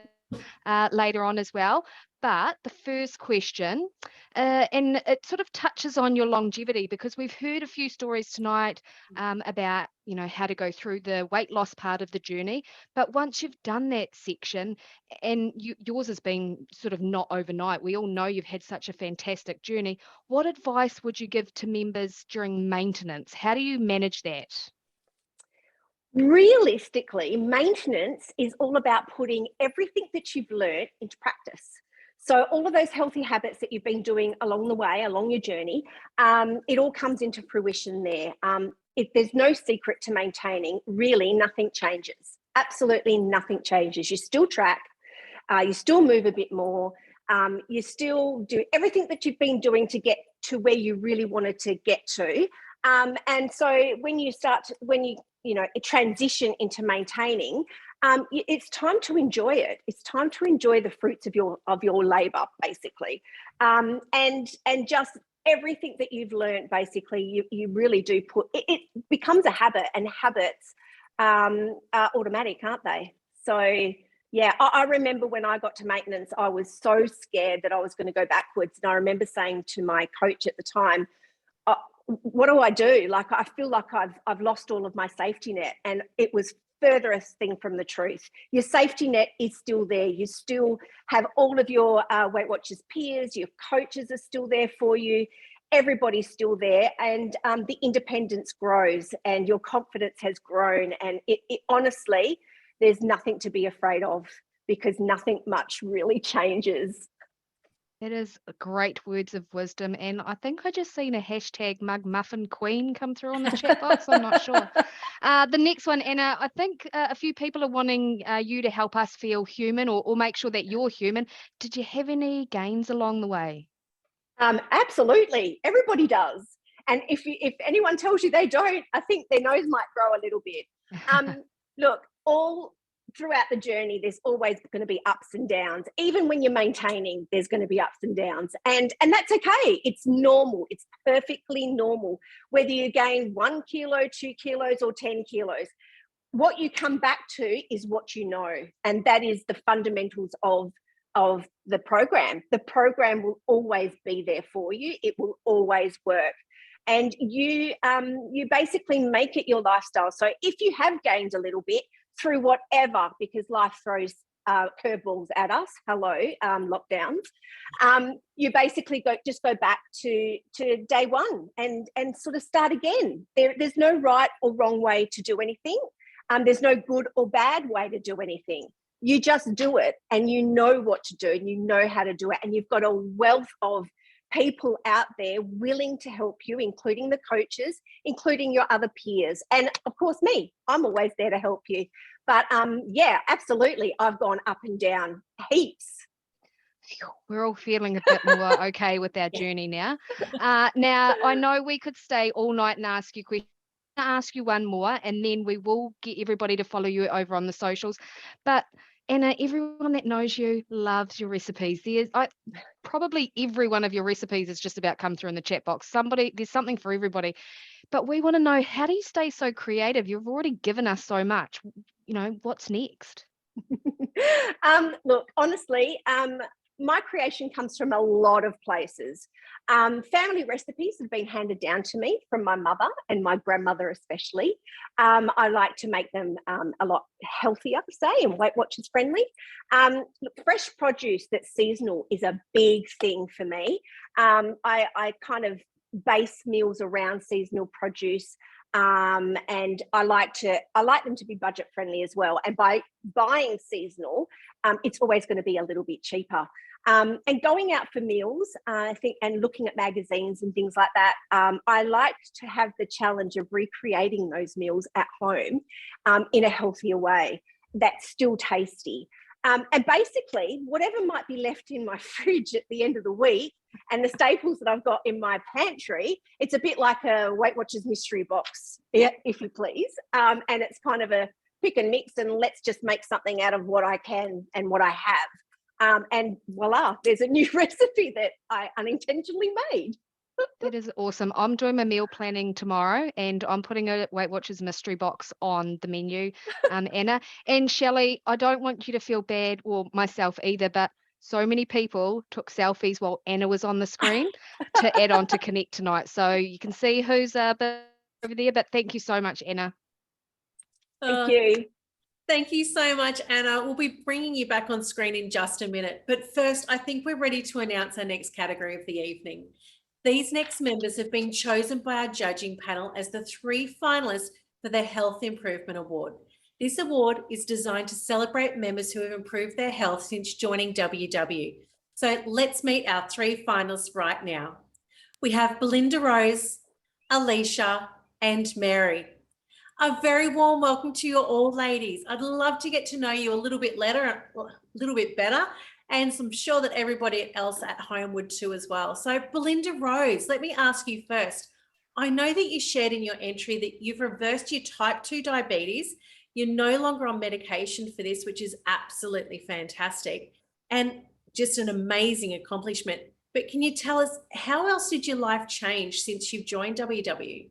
later on as well. But the first question, and it sort of touches on your longevity, because we've heard a few stories tonight about, you know, how to go through the weight loss part of the journey. But once you've done that section, and yours has been sort of not overnight, we all know you've had such a fantastic journey. What advice would you give to members during maintenance? How do you manage that? Realistically, maintenance is all about putting everything that you've learned into practice. So all of those healthy habits that you've been doing along the way, along your journey, it all comes into fruition there. If there's no secret to maintaining, really nothing changes. Absolutely nothing changes. You still track, you still move a bit more, you still do everything that you've been doing to get to where you really wanted to get to. And so when you transition into maintaining, it's time to enjoy it. It's time to enjoy the fruits of your labor, basically, and just everything that you've learned. Basically, you really do put it becomes a habit, and habits are automatic, aren't they? So yeah, I remember when I got to maintenance, I was so scared that I was going to go backwards. And I remember saying to my coach at the time, what do I do? Like, I feel like I've lost all of my safety net. And it was furthest thing from the truth. Your safety net is still there. You still have all of your Weight Watchers peers, your coaches are still there for you. Everybody's still there, and the independence grows and your confidence has grown. And it honestly, there's nothing to be afraid of, because nothing much really changes. That is great words of wisdom. And I think I just seen a hashtag Mug Muffin Queen come through on the chat box. I'm not sure. The next one, Anna, I think a few people are wanting you to help us feel human, or make sure that you're human. Did you have any gains along the way? Absolutely. Everybody does. And if anyone tells you they don't, I think their nose might grow a little bit. Look, all throughout the journey, there's always going to be ups and downs. Even when you're maintaining, there's going to be ups and downs. And that's okay. It's normal. It's perfectly normal. Whether you gain 1 kilo, 2 kilos, or 10 kilos, what you come back to is what you know. And that is the fundamentals of the program. The program will always be there for you. It will always work. And you basically make it your lifestyle. So if you have gained a little bit through whatever, because life throws curveballs at us, lockdowns, you basically just go back to day one and sort of start again. There's no right or wrong way to do anything. There's no good or bad way to do anything. You just do it, and you know what to do, and you know how to do it, and you've got a wealth of people out there willing to help you, including the coaches, including your other peers, and of course me. I'm always there to help you. But yeah, absolutely, I've gone up and down heaps. We're all feeling a bit more okay with our journey now. Now, I know we could stay all night and ask you questions. I'll ask you one more, and then we will get everybody to follow you over on the socials. But Anna, everyone that knows you loves your recipes. Probably every one of your recipes has just about come through in the chat box. There's something for everybody. But we want to know, how do you stay so creative? You've already given us so much. What's next? Look, honestly, my creation comes from a lot of places. Family recipes have been handed down to me from my mother and my grandmother especially. I like to make them a lot healthier, say, and Weight Watchers friendly. Look, fresh produce that's seasonal is a big thing for me. I kind of base meals around seasonal produce. And I like them to be budget friendly as well. And by buying seasonal, it's always going to be a little bit cheaper. And going out for meals, I think, and looking at magazines and things like that, I like to have the challenge of recreating those meals at home in a healthier way that's still tasty. And basically, whatever might be left in my fridge at the end of the week and the staples that I've got in my pantry, it's a bit like a Weight Watchers mystery box, if you please. And it's kind of a pick and mix, and let's just make something out of what I can and what I have. And voila, there's a new recipe that I unintentionally made. That is awesome. I'm doing my meal planning tomorrow, and I'm putting a Weight Watchers mystery box on the menu, Anna. And Shellie, I don't want you to feel bad, or myself either, but so many people took selfies while Anna was on the screen to add on to Connect tonight. So you can see who's over there, but thank you so much, Anna. Thank you. Thank you so much, Anna. We'll be bringing you back on screen in just a minute. But first, I think we're ready to announce our next category of the evening. These next members have been chosen by our judging panel as the 3 finalists for the Health Improvement Award. This award is designed to celebrate members who have improved their health since joining WW. So let's meet our 3 finalists right now. We have Belinda Rose, Alicia, and Mary. A very warm welcome to you all, ladies. I'd love to get to know you a little bit better, and I'm sure that everybody else at home would too as well. So Belinda Rose, let me ask you first. I know that you shared in your entry that you've reversed your type 2 diabetes. You're no longer on medication for this, which is absolutely fantastic and just an amazing accomplishment. But can you tell us, how else did your life change since you've joined WW?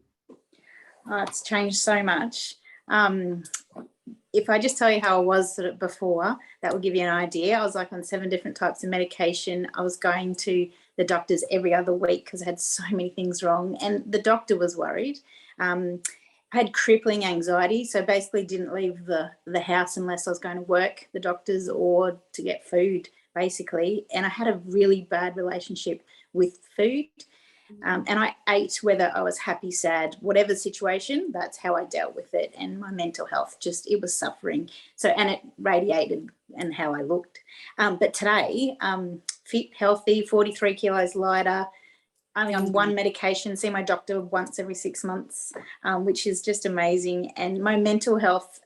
It's changed so much. If I just tell you how I was sort of before, that will give you an idea. I was like on 7 different types of medication. I was going to the doctors every other week because I had so many things wrong, and the doctor was worried. I had crippling anxiety, so basically didn't leave the house unless I was going to work, the doctors, or to get food, basically. And I had a really bad relationship with food. And I ate whether I was happy, sad, whatever situation, that's how I dealt with it. And my mental health it was suffering. So, and it radiated and how I looked. But today, fit, healthy, 43 kilos lighter, only on 1 medication, see my doctor once every 6 months, which is just amazing. And my mental health,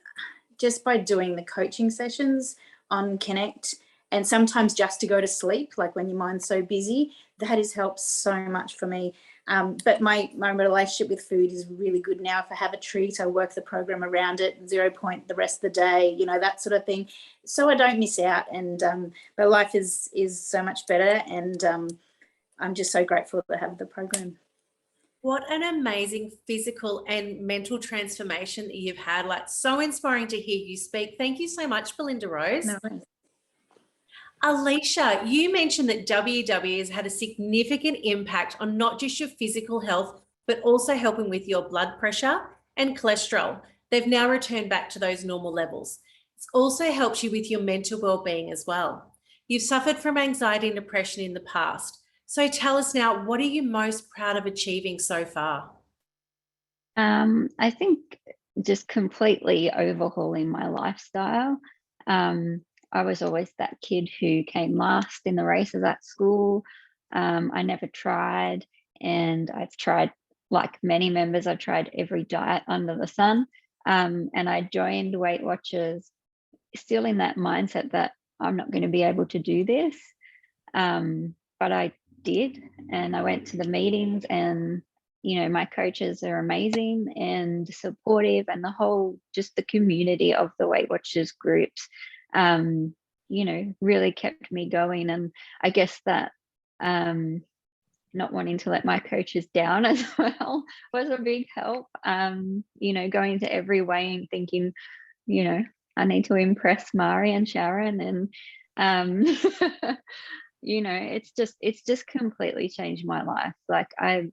just by doing the coaching sessions on Connect, and sometimes just to go to sleep, like when your mind's so busy, that has helped so much for me. But my relationship with food is really good now. If I have a treat, I work the program around it, 0 point the rest of the day, that sort of thing. So I don't miss out. And but life is so much better. And I'm just so grateful to have the program. What an amazing physical and mental transformation that you've had. Like, so inspiring to hear you speak. Thank you so much, Belinda Rose. No worries. Alicia, you mentioned that WW has had a significant impact on not just your physical health, but also helping with your blood pressure and cholesterol. They've now returned back to those normal levels. It's also helped you with your mental well-being as well. You've suffered from anxiety and depression in the past. So tell us now, what are you most proud of achieving so far? I think just completely overhauling my lifestyle. I was always that kid who came last in the races at school. I never tried, and I've tried, like many members, I've tried every diet under the sun. And I joined WeightWatchers still in that mindset that I'm not going to be able to do this. But I did, and I went to the meetings, and my coaches are amazing and supportive, and just the community of the WeightWatchers groups really kept me going. And I guess that not wanting to let my coaches down as well was a big help. Going to every weigh-in thinking, I need to impress Mari and Sharon, and it's just completely changed my life. Like I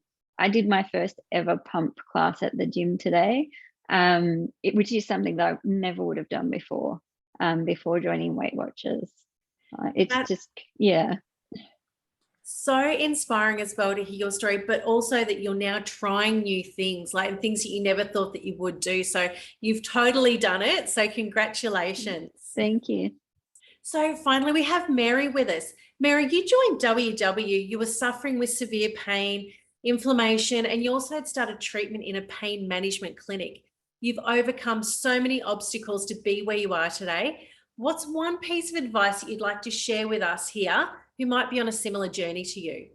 did my first ever pump class at the gym today, which is something that I never would have done before joining WeightWatchers. So inspiring as well to hear your story, but also that you're now trying new things, like things that you never thought that you would do. So you've totally done it. So congratulations. Thank you. So finally, we have Mary with us. Mary, you joined WW. You were suffering with severe pain, inflammation, and you also had started treatment in a pain management clinic. You've overcome so many obstacles to be where you are today. What's one piece of advice that you'd like to share with us here who might be on a similar journey to you?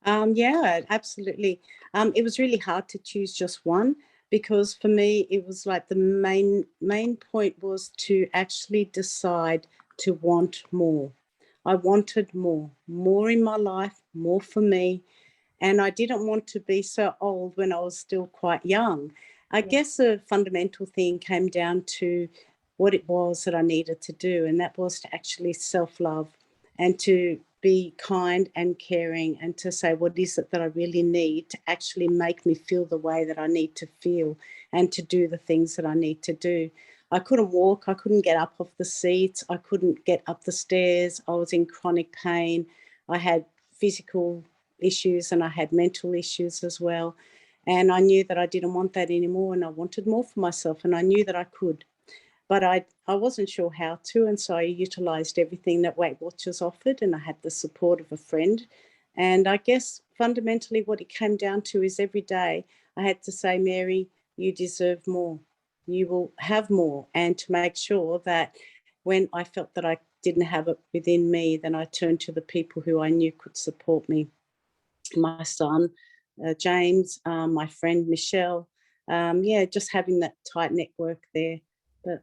Yeah, absolutely. It was really hard to choose just one, because for me, it was like the main point was to actually decide to want more. I wanted more in my life, more for me. And I didn't want to be so old when I was still quite young. I guess a fundamental thing came down to what it was that I needed to do, and that was to actually self-love and to be kind and caring, and to say, what is it that I really need to actually make me feel the way that I need to feel, and to do the things that I need to do. I couldn't walk, I couldn't get up off the seats, I couldn't get up the stairs, I was in chronic pain, I had physical issues and I had mental issues as well. And I knew that I didn't want that anymore, and I wanted more for myself, and I knew that I could. But I wasn't sure how to, and so I utilised everything that WeightWatchers offered, and I had the support of a friend. And I guess fundamentally what it came down to is every day I had to say, Mary, you deserve more. You will have more. And to make sure that when I felt that I didn't have it within me, then I turned to the people who I knew could support me. My son, James, my friend, Michelle. Just having that tight network there. But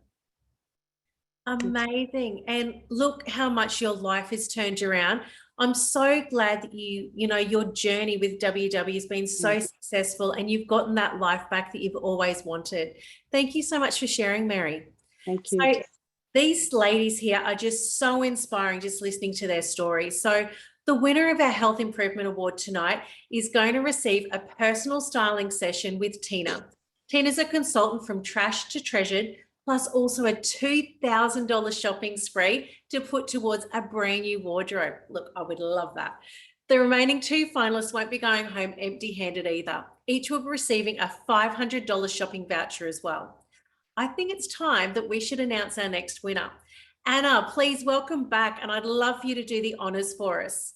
amazing. And look how much your life has turned around. I'm so glad that your journey with WW has been so successful and you've gotten that life back that you've always wanted. Thank you so much for sharing, Mary. Thank you. So these ladies here are just so inspiring just listening to their stories. So the winner of our Health Improvement Award tonight is going to receive a personal styling session with Tina. Tina's a consultant from Trash to Treasured, plus also a $2,000 shopping spree to put towards a brand new wardrobe. Look, I would love that. The remaining 2 finalists won't be going home empty-handed either. Each will be receiving a $500 shopping voucher as well. I think it's time that we should announce our next winner. Anna, please welcome back, and I'd love for you to do the honours for us.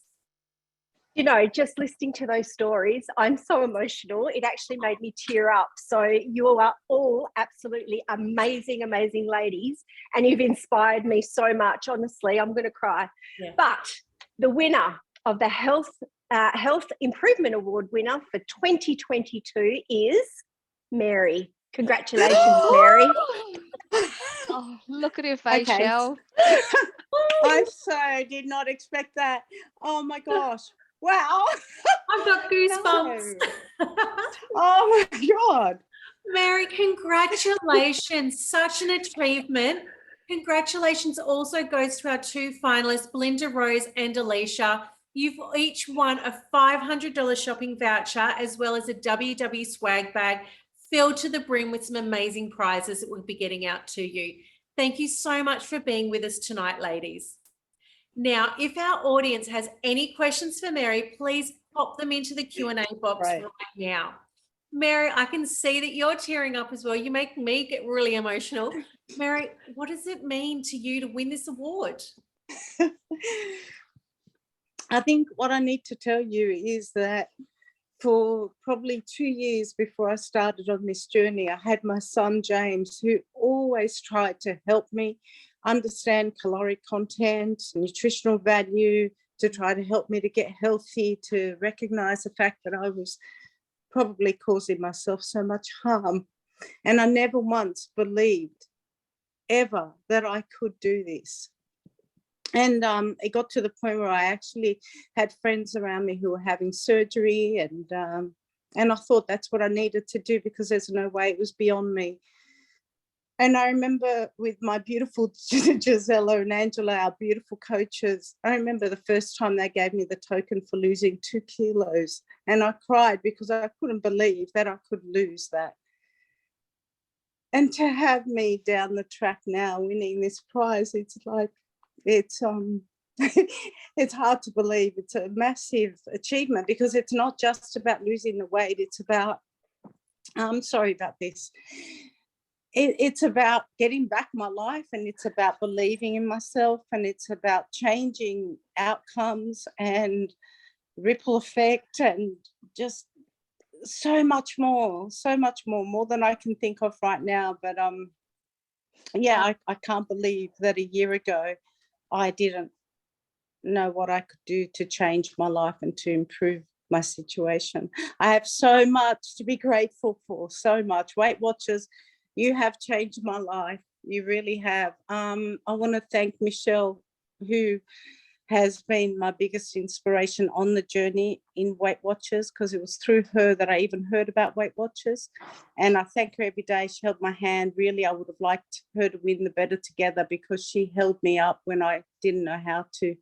You know, just listening to those stories, I'm so emotional. It actually made me tear up. So you are all absolutely amazing, amazing ladies, and you've inspired me so much. Honestly, I'm going to cry. Yeah. But the winner of the Health Improvement Award winner for 2022 is Mary. Congratulations, Mary. Oh, look at her face, Okay. Shell. I so did not expect that. Oh my gosh. Wow. I've got goosebumps. No. Oh my God. Mary, congratulations. Such an achievement. Congratulations also goes to our 2 finalists, Belinda Rose and Alicia. You've each won a $500 shopping voucher as well as a WW swag bag filled to the brim with some amazing prizes that we'll be getting out to you. Thank you so much for being with us tonight, ladies. Now, if our audience has any questions for Mary, please pop them into the Q&A box right now. Mary, I can see that you're tearing up as well. You make me get really emotional. Mary, what does it mean to you to win this award? I think what I need to tell you is that for probably 2 years before I started on this journey, I had my son, James, who always tried to help me understand caloric content, nutritional value, to try to help me to get healthy, to recognize the fact that I was probably causing myself so much harm. And I never once believed ever that I could do this. And it got to the point where I actually had friends around me who were having surgery, and I thought that's what I needed to do because there's no way it was beyond me. And I remember with my beautiful Gisela and Angela, our beautiful coaches, I remember the first time they gave me the token for losing 2 kilos. And I cried because I couldn't believe that I could lose that. And to have me down the track now winning this prize, it's like, it's hard to believe. It's a massive achievement because it's not just about losing the weight. It's about, I'm sorry about this. It's about getting back my life, and it's about believing in myself, and it's about changing outcomes and ripple effect and just so much more than I can think of right now. But yeah, I can't believe that a year ago I didn't know what I could do to change my life and to improve my situation. I have so much to be grateful for, so much. Weight Watchers, you have changed my life. You really have. I want to thank Michelle, who has been my biggest inspiration on the journey in Weight Watchers, because it was through her that I even heard about Weight Watchers. And I thank her every day. She held my hand. Really, I would have liked her to win the Better Together because she held me up when I didn't know how to.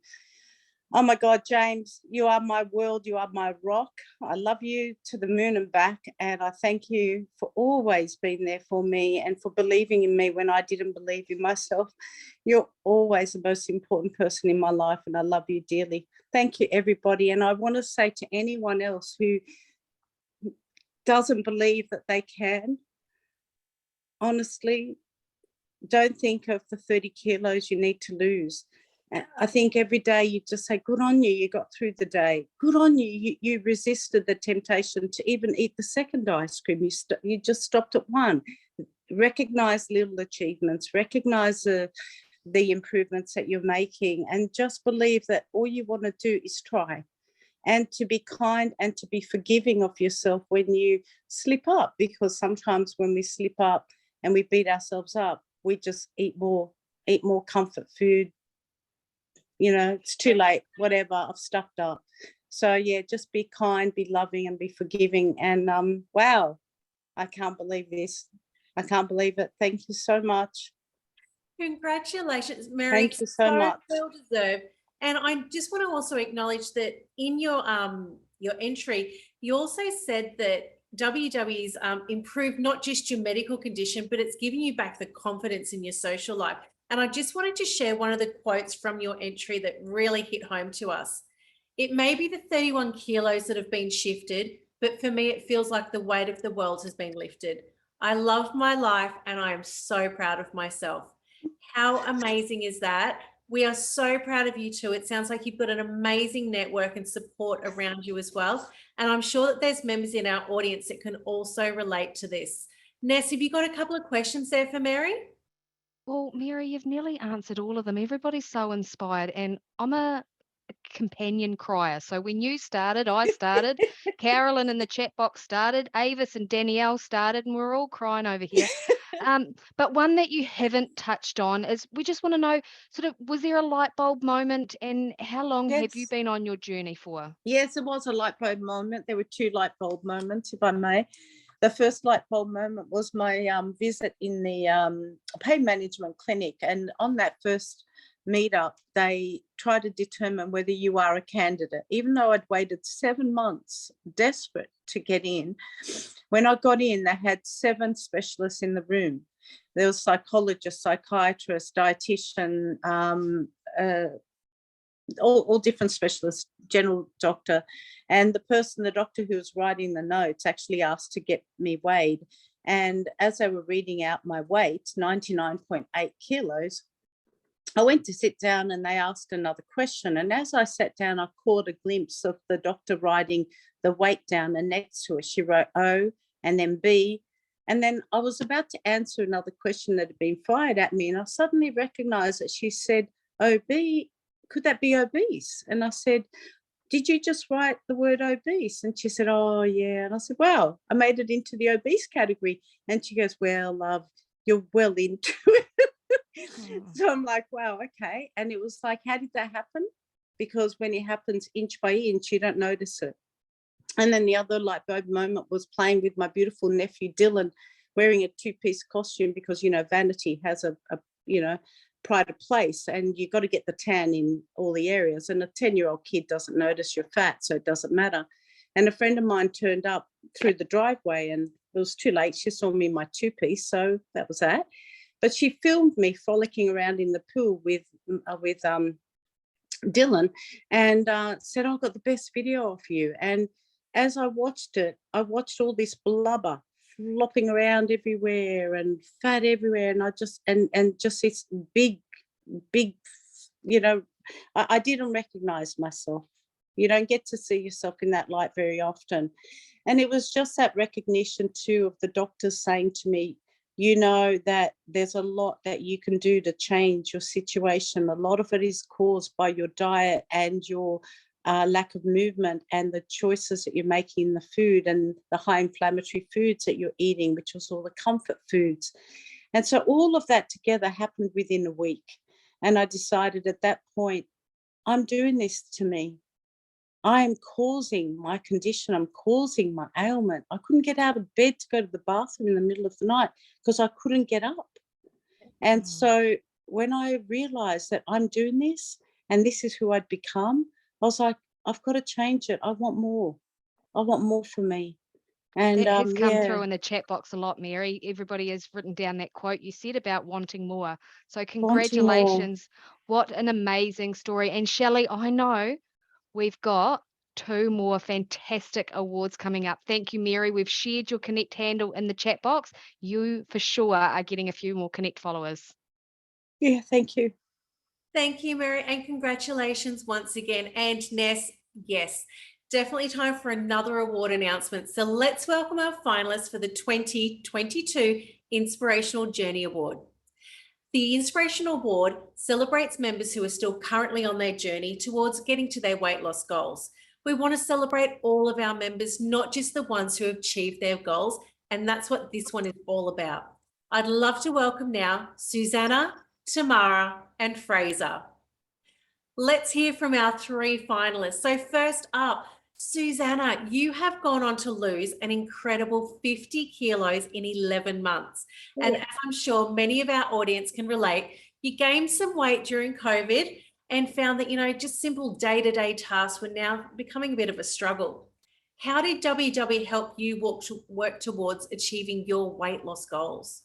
Oh my God, James, you are my world. You are my rock. I love you to the moon and back. And I thank you for always being there for me and for believing in me when I didn't believe in myself. You're always the most important person in my life, and I love you dearly. Thank you, everybody. And I want to say to anyone else who doesn't believe that they can, honestly, don't think of the 30 kilos you need to lose. I think every day you just say, good on you, you got through the day. Good on you, you resisted the temptation to even eat the second ice cream. You just stopped at one. Recognize little achievements, recognize the improvements that you're making, and just believe that all you want to do is try. And to be kind and to be forgiving of yourself when you slip up, because sometimes when we slip up and we beat ourselves up, we just eat more comfort food, it's too late, whatever, I've stuffed up. So yeah, just be kind, be loving, and be forgiving. And wow, I can't believe this. I can't believe it. Thank you so much. Congratulations, Mary. Thank you so much. Well deserved. And I just want to also acknowledge that in your entry, you also said that WW's improved not just your medical condition, but it's giving you back the confidence in your social life. And I just wanted to share one of the quotes from your entry that really hit home to us. It may be the 31 kilos that have been shifted, but for me, it feels like the weight of the world has been lifted. I love my life and I am so proud of myself. How amazing is that? We are so proud of you too. It sounds like you've got an amazing network and support around you as well. And I'm sure that there's members in our audience that can also relate to this. Ness, have you got a couple of questions there for Mary? Well, Mary, you've nearly answered all of them. Everybody's so inspired, and I'm a companion crier. So when you started, I started, Carolyn in the chat box started, Avis and Danielle started, and we're all crying over here. But one that you haven't touched on is, we just want to know, sort of, was there a light bulb moment, and how long have you been on your journey for? Yes, it was a light bulb moment. There were 2 light bulb moments, if I may. The first light bulb moment was my visit in the pain management clinic. And on that first meetup, they try to determine whether you are a candidate. Even though I'd waited 7 months, desperate to get in, when I got in, they had 7 specialists in the room. There was psychologist, psychiatrist, dietitian, all different specialists, general doctor. And the doctor who was writing the notes actually asked to get me weighed. And as they were reading out my weight, 99.8 kilos, I went to sit down and they asked another question. And as I sat down, I caught a glimpse of the doctor writing the weight down, and next to it, she wrote O and then B. And then I was about to answer another question that had been fired at me. And I suddenly recognized that she said, OB, could that be obese? And I said, did you just write the word obese? And she said, oh, yeah. And I said, wow, I made it into the obese category. And she goes, well, love, you're well into it. So I'm like, wow, okay. And it was like, how did that happen? Because when it happens inch by inch, you don't notice it. And then the other light bulb moment was playing with my beautiful nephew, Dylan, wearing a 2-piece costume because, vanity has a pride of place, and you got to get the tan in all the areas. And a 10-year-old kid doesn't notice you're fat, so it doesn't matter. And a friend of mine turned up through the driveway, and it was too late. She saw me in my 2-piece, so that was that. But she filmed me frolicking around in the pool with Dylan, and said, I've got the best video of you. And as I watched it, I watched all this blubber flopping around everywhere and fat everywhere, and I just just this big I didn't recognize myself. You don't get to see yourself in that light very often. And it was just that recognition too of the doctors saying to me, that there's a lot that you can do to change your situation. A lot of it is caused by your diet and your lack of movement and the choices that you're making in the food and the high inflammatory foods that you're eating, which was all the comfort foods. And so all of that together happened within a week. And I decided at that point, I'm doing this to me. I am causing my condition. I'm causing my ailment. I couldn't get out of bed to go to the bathroom in the middle of the night because I couldn't get up. And so when I realized that I'm doing this and this is who I'd become, I was like, I've got to change it. I want more. I want more for me. And that has come through in the chat box a lot, Mary. Everybody has written down that quote you said about wanting more. So congratulations. What an amazing story. And Shellie, I know we've got 2 more fantastic awards coming up. Thank you, Mary. We've shared your Connect handle in the chat box. You for sure are getting a few more Connect followers. Yeah, thank you. Thank you, Mary, and congratulations once again. And Ness, yes, definitely time for another award announcement. So let's welcome our finalists for the 2022 Inspirational Journey Award. The Inspirational Award celebrates members who are still currently on their journey towards getting to their weight loss goals. We want to celebrate all of our members, not just the ones who have achieved their goals, and that's what this one is all about. I'd love to welcome now Susanna, Tamara, and Fraser. Let's hear from our three finalists. So first up, Susanna, you have gone on to lose an incredible 50 kilos in 11 months. And as I'm sure many of our audience can relate, you gained some weight during COVID and found that, just simple day-to-day tasks were now becoming a bit of a struggle. How did WW help you work towards achieving your weight loss goals?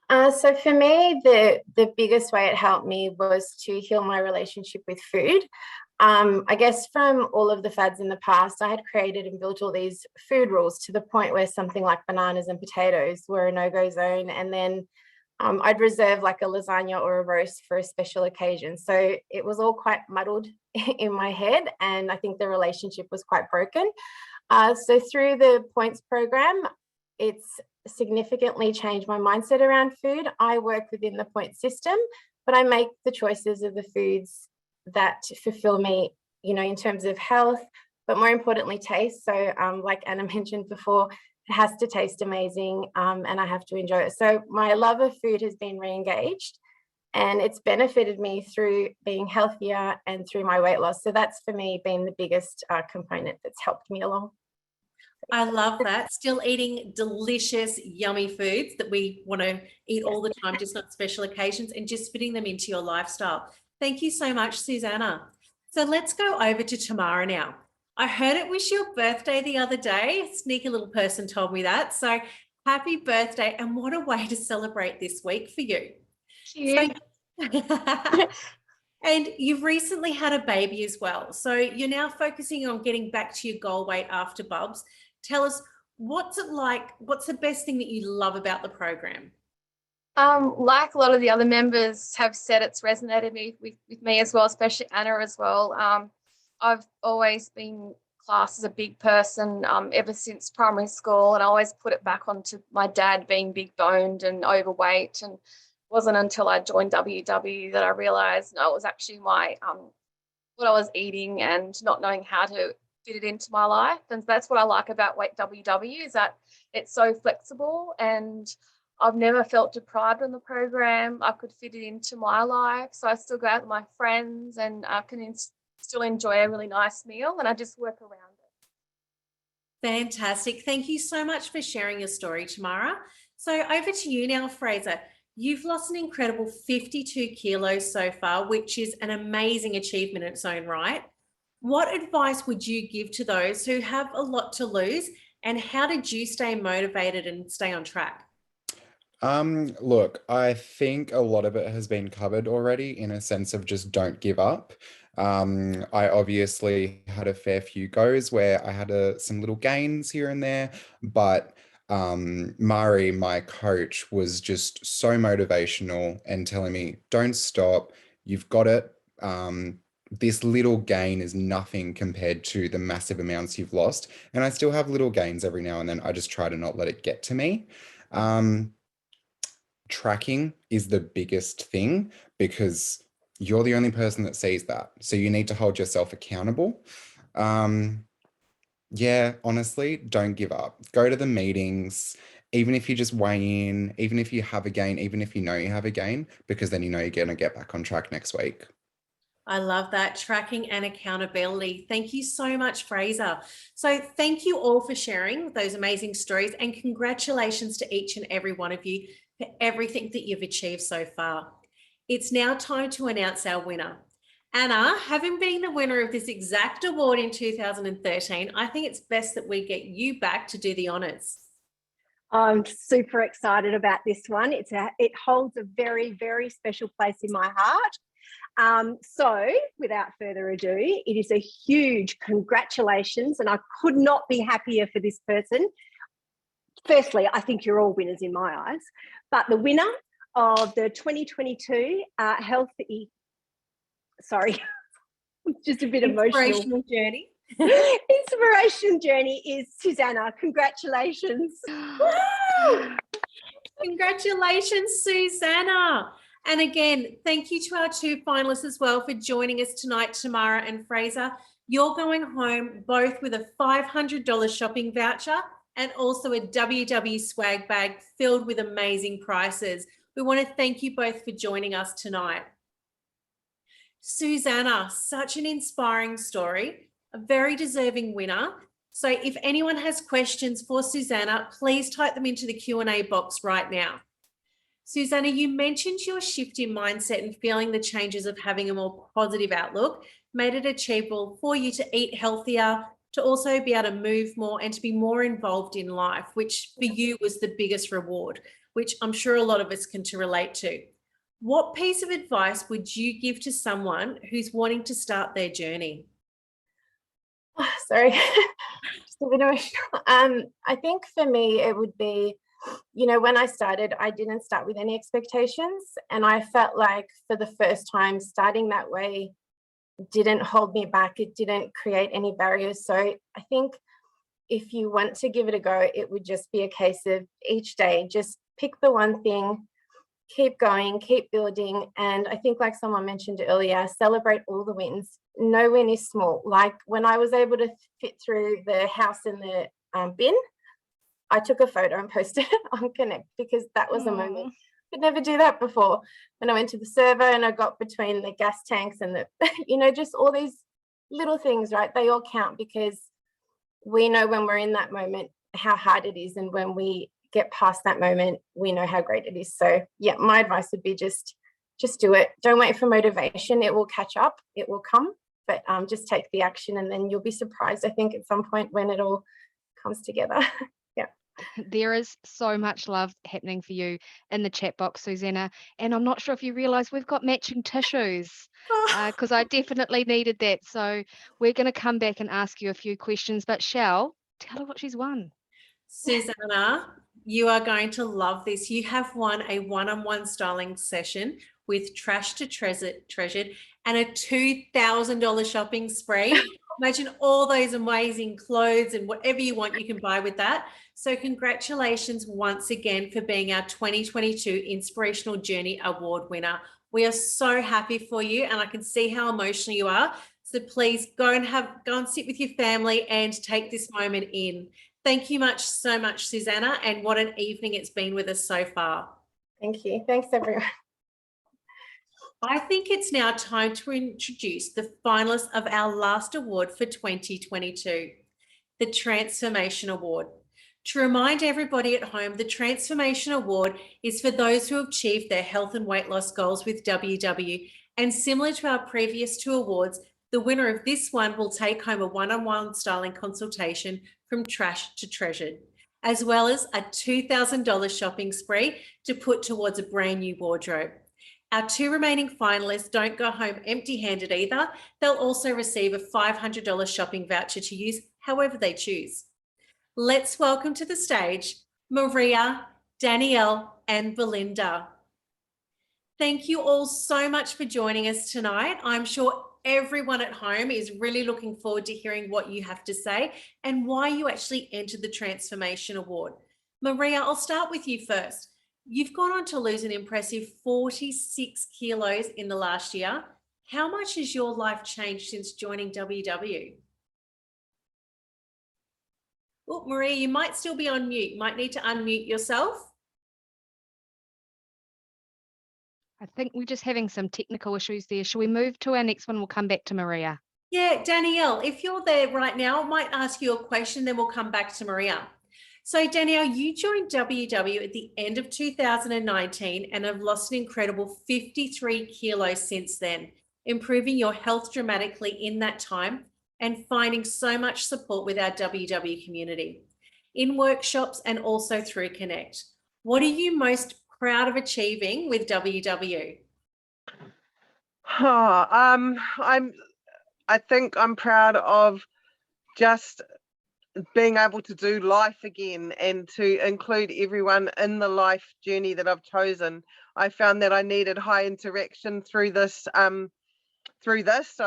So for me, the biggest way it helped me was to heal my relationship with food. I guess from all of the fads in the past, I had created and built all these food rules to the point where something like bananas and potatoes were a no-go zone. And then I'd reserve like a lasagna or a roast for a special occasion. So it was all quite muddled in my head. And I think the relationship was quite broken. So through the points program, it's significantly changed my mindset around food. I work within the point system, but I make the choices of the foods that fulfill me, in terms of health, but more importantly, taste. So like Anna mentioned before, it has to taste amazing and I have to enjoy it. So my love of food has been re-engaged and it's benefited me through being healthier and through my weight loss. So that's for me been the biggest component that's helped me along. I love that. Still eating delicious, yummy foods that we want to eat all the time, just not special occasions, and just fitting them into your lifestyle. Thank you so much, Susanna. So let's go over to Tamara now. I heard it was your birthday the other day. A sneaky little person told me that. So happy birthday. And what a way to celebrate this week for you. And you've recently had a baby as well. So you're now focusing on getting back to your goal weight after Bubs. Tell us, what's it like? What's the best thing that you love about the program? Like a lot of the other members have said, it's resonated with me as well, especially Anna as well. I've always been classed as a big person ever since primary school, and I always put it back onto my dad being big boned and overweight. And it wasn't until I joined WW that I realised it was actually my what I was eating and not knowing how to fit it into my life. And that's what I like about WW is that it's so flexible, and I've never felt deprived on the program. I could fit it into my life, so I still go out with my friends and I can still enjoy a really nice meal, and I just work around it. Fantastic. Thank you so much for sharing your story, Tamara. So over to you now, Fraser. You've lost an incredible 52 kilos so far, which is an amazing achievement in its own right. What advice would you give to those who have a lot to lose, and how did you stay motivated and stay on track? Look, I think a lot of it has been covered already in a sense of just don't give up. I obviously had a fair few goes where I had some little gains here and there, but Mari, my coach, was just so motivational and telling me, don't stop, you've got it. This little gain is nothing compared to the massive amounts you've lost. And I still have little gains every now and then. I just try to not let it get to me. Tracking is the biggest thing because you're the only person that sees that. So you need to hold yourself accountable. Yeah, honestly, don't give up. Go to the meetings, even if you just weigh in, even if you have a gain, even if you know you have a gain, because then you know you're going to get back on track next week. I love that, tracking and accountability. Thank you so much, Fraser. So thank you all for sharing those amazing stories, and congratulations to each and every one of you for everything that you've achieved so far. It's now time to announce our winner. Anna, having been the winner of this exact award in 2013, I think it's best that we get you back to do the honours. I'm super excited about this one. It holds a very, very special place in my heart. So without further ado, it is a huge congratulations, and I could not be happier for this person. Firstly, I think you're all winners in my eyes, but the winner of the 2022 just a bit emotional. Inspirational journey. Inspiration journey is Susanna. Congratulations. Congratulations, Susanna. And again, thank you to our two finalists as well for joining us tonight, Tamara and Fraser. You're going home both with a $500 shopping voucher and also a WW swag bag filled with amazing prices. We want to thank you both for joining us tonight. Susanna, such an inspiring story, a very deserving winner. So if anyone has questions for Susanna, please type them into the Q&A box right now. Susanna, you mentioned your shift in mindset and feeling the changes of having a more positive outlook made it achievable for you to eat healthier, to also be able to move more and to be more involved in life, which for you was the biggest reward, which I'm sure a lot of us can relate to. What piece of advice would you give to someone who's wanting to start their journey? Oh, sorry, just a bit emotional. I think for me, it would be, when I started, I didn't start with any expectations. And I felt like for the first time, starting that way didn't hold me back. It didn't create any barriers. So I think if you want to give it a go, it would just be a case of each day, just pick the one thing, keep going, keep building. And I think, like someone mentioned earlier, celebrate all the wins. No win is small. Like when I was able to fit through the house in the bin, I took a photo and posted it on Connect because that was a moment. Could never do that before. When I went to the servo and I got between the gas tanks and the, just all these little things, right? They all count because we know when we're in that moment how hard it is, and when we get past that moment, we know how great it is. So yeah, my advice would be just do it. Don't wait for motivation. It will catch up. It will come, but just take the action, and then you'll be surprised, I think, at some point when it all comes together. Yeah. There is so much love happening for you in the chat box, Susanna. And I'm not sure if you realise we've got matching tissues because I definitely needed that. So we're going to come back and ask you a few questions. But Shell, tell her what she's won. Susanna, you are going to love this. You have won a one-on-one styling session with Trash to Treasured and a $2,000 shopping spree. Imagine all those amazing clothes and whatever you want you can buy with that. So congratulations once again for being our 2022 Inspirational Journey Award winner. We are so happy for you, and I can see how emotional you are. So please go and sit with your family and take this moment in. Thank you so much, Susanna, and what an evening it's been with us so far. Thank you. Thanks, everyone. I think it's now time to introduce the finalists of our last award for 2022, the Transformation Award. To remind everybody at home, the Transformation Award is for those who have achieved their health and weight loss goals with WW. And similar to our previous two awards, the winner of this one will take home a one-on-one styling consultation from Trash to Treasured, as well as a $2,000 shopping spree to put towards a brand new wardrobe. Our two remaining finalists don't go home empty-handed either. They'll also receive a $500 shopping voucher to use however they choose. Let's welcome to the stage Maria, Danielle, and Belinda. Thank you all so much for joining us tonight. I'm sure everyone at home is really looking forward to hearing what you have to say and why you actually entered the Transformation Award. Maria, I'll start with you first. You've gone on to lose an impressive 46 kilos in the last year. How much has your life changed since joining WW? Oh, Maria, you might still be on mute. You might need to unmute yourself. I think we're just having some technical issues there. Shall we move to our next one? We'll come back to Maria. Yeah, Danielle, if you're there right now, I might ask you a question, then we'll come back to Maria. So Danielle, you joined WW at the end of 2019 and have lost an incredible 53 kilos since then, improving your health dramatically in that time and finding so much support with our WW community, in workshops and also through Connect. What are you most proud of achieving with WW? I think I'm proud of just being able to do life again and to include everyone in the life journey that I've chosen. I found that I needed high interaction through this, so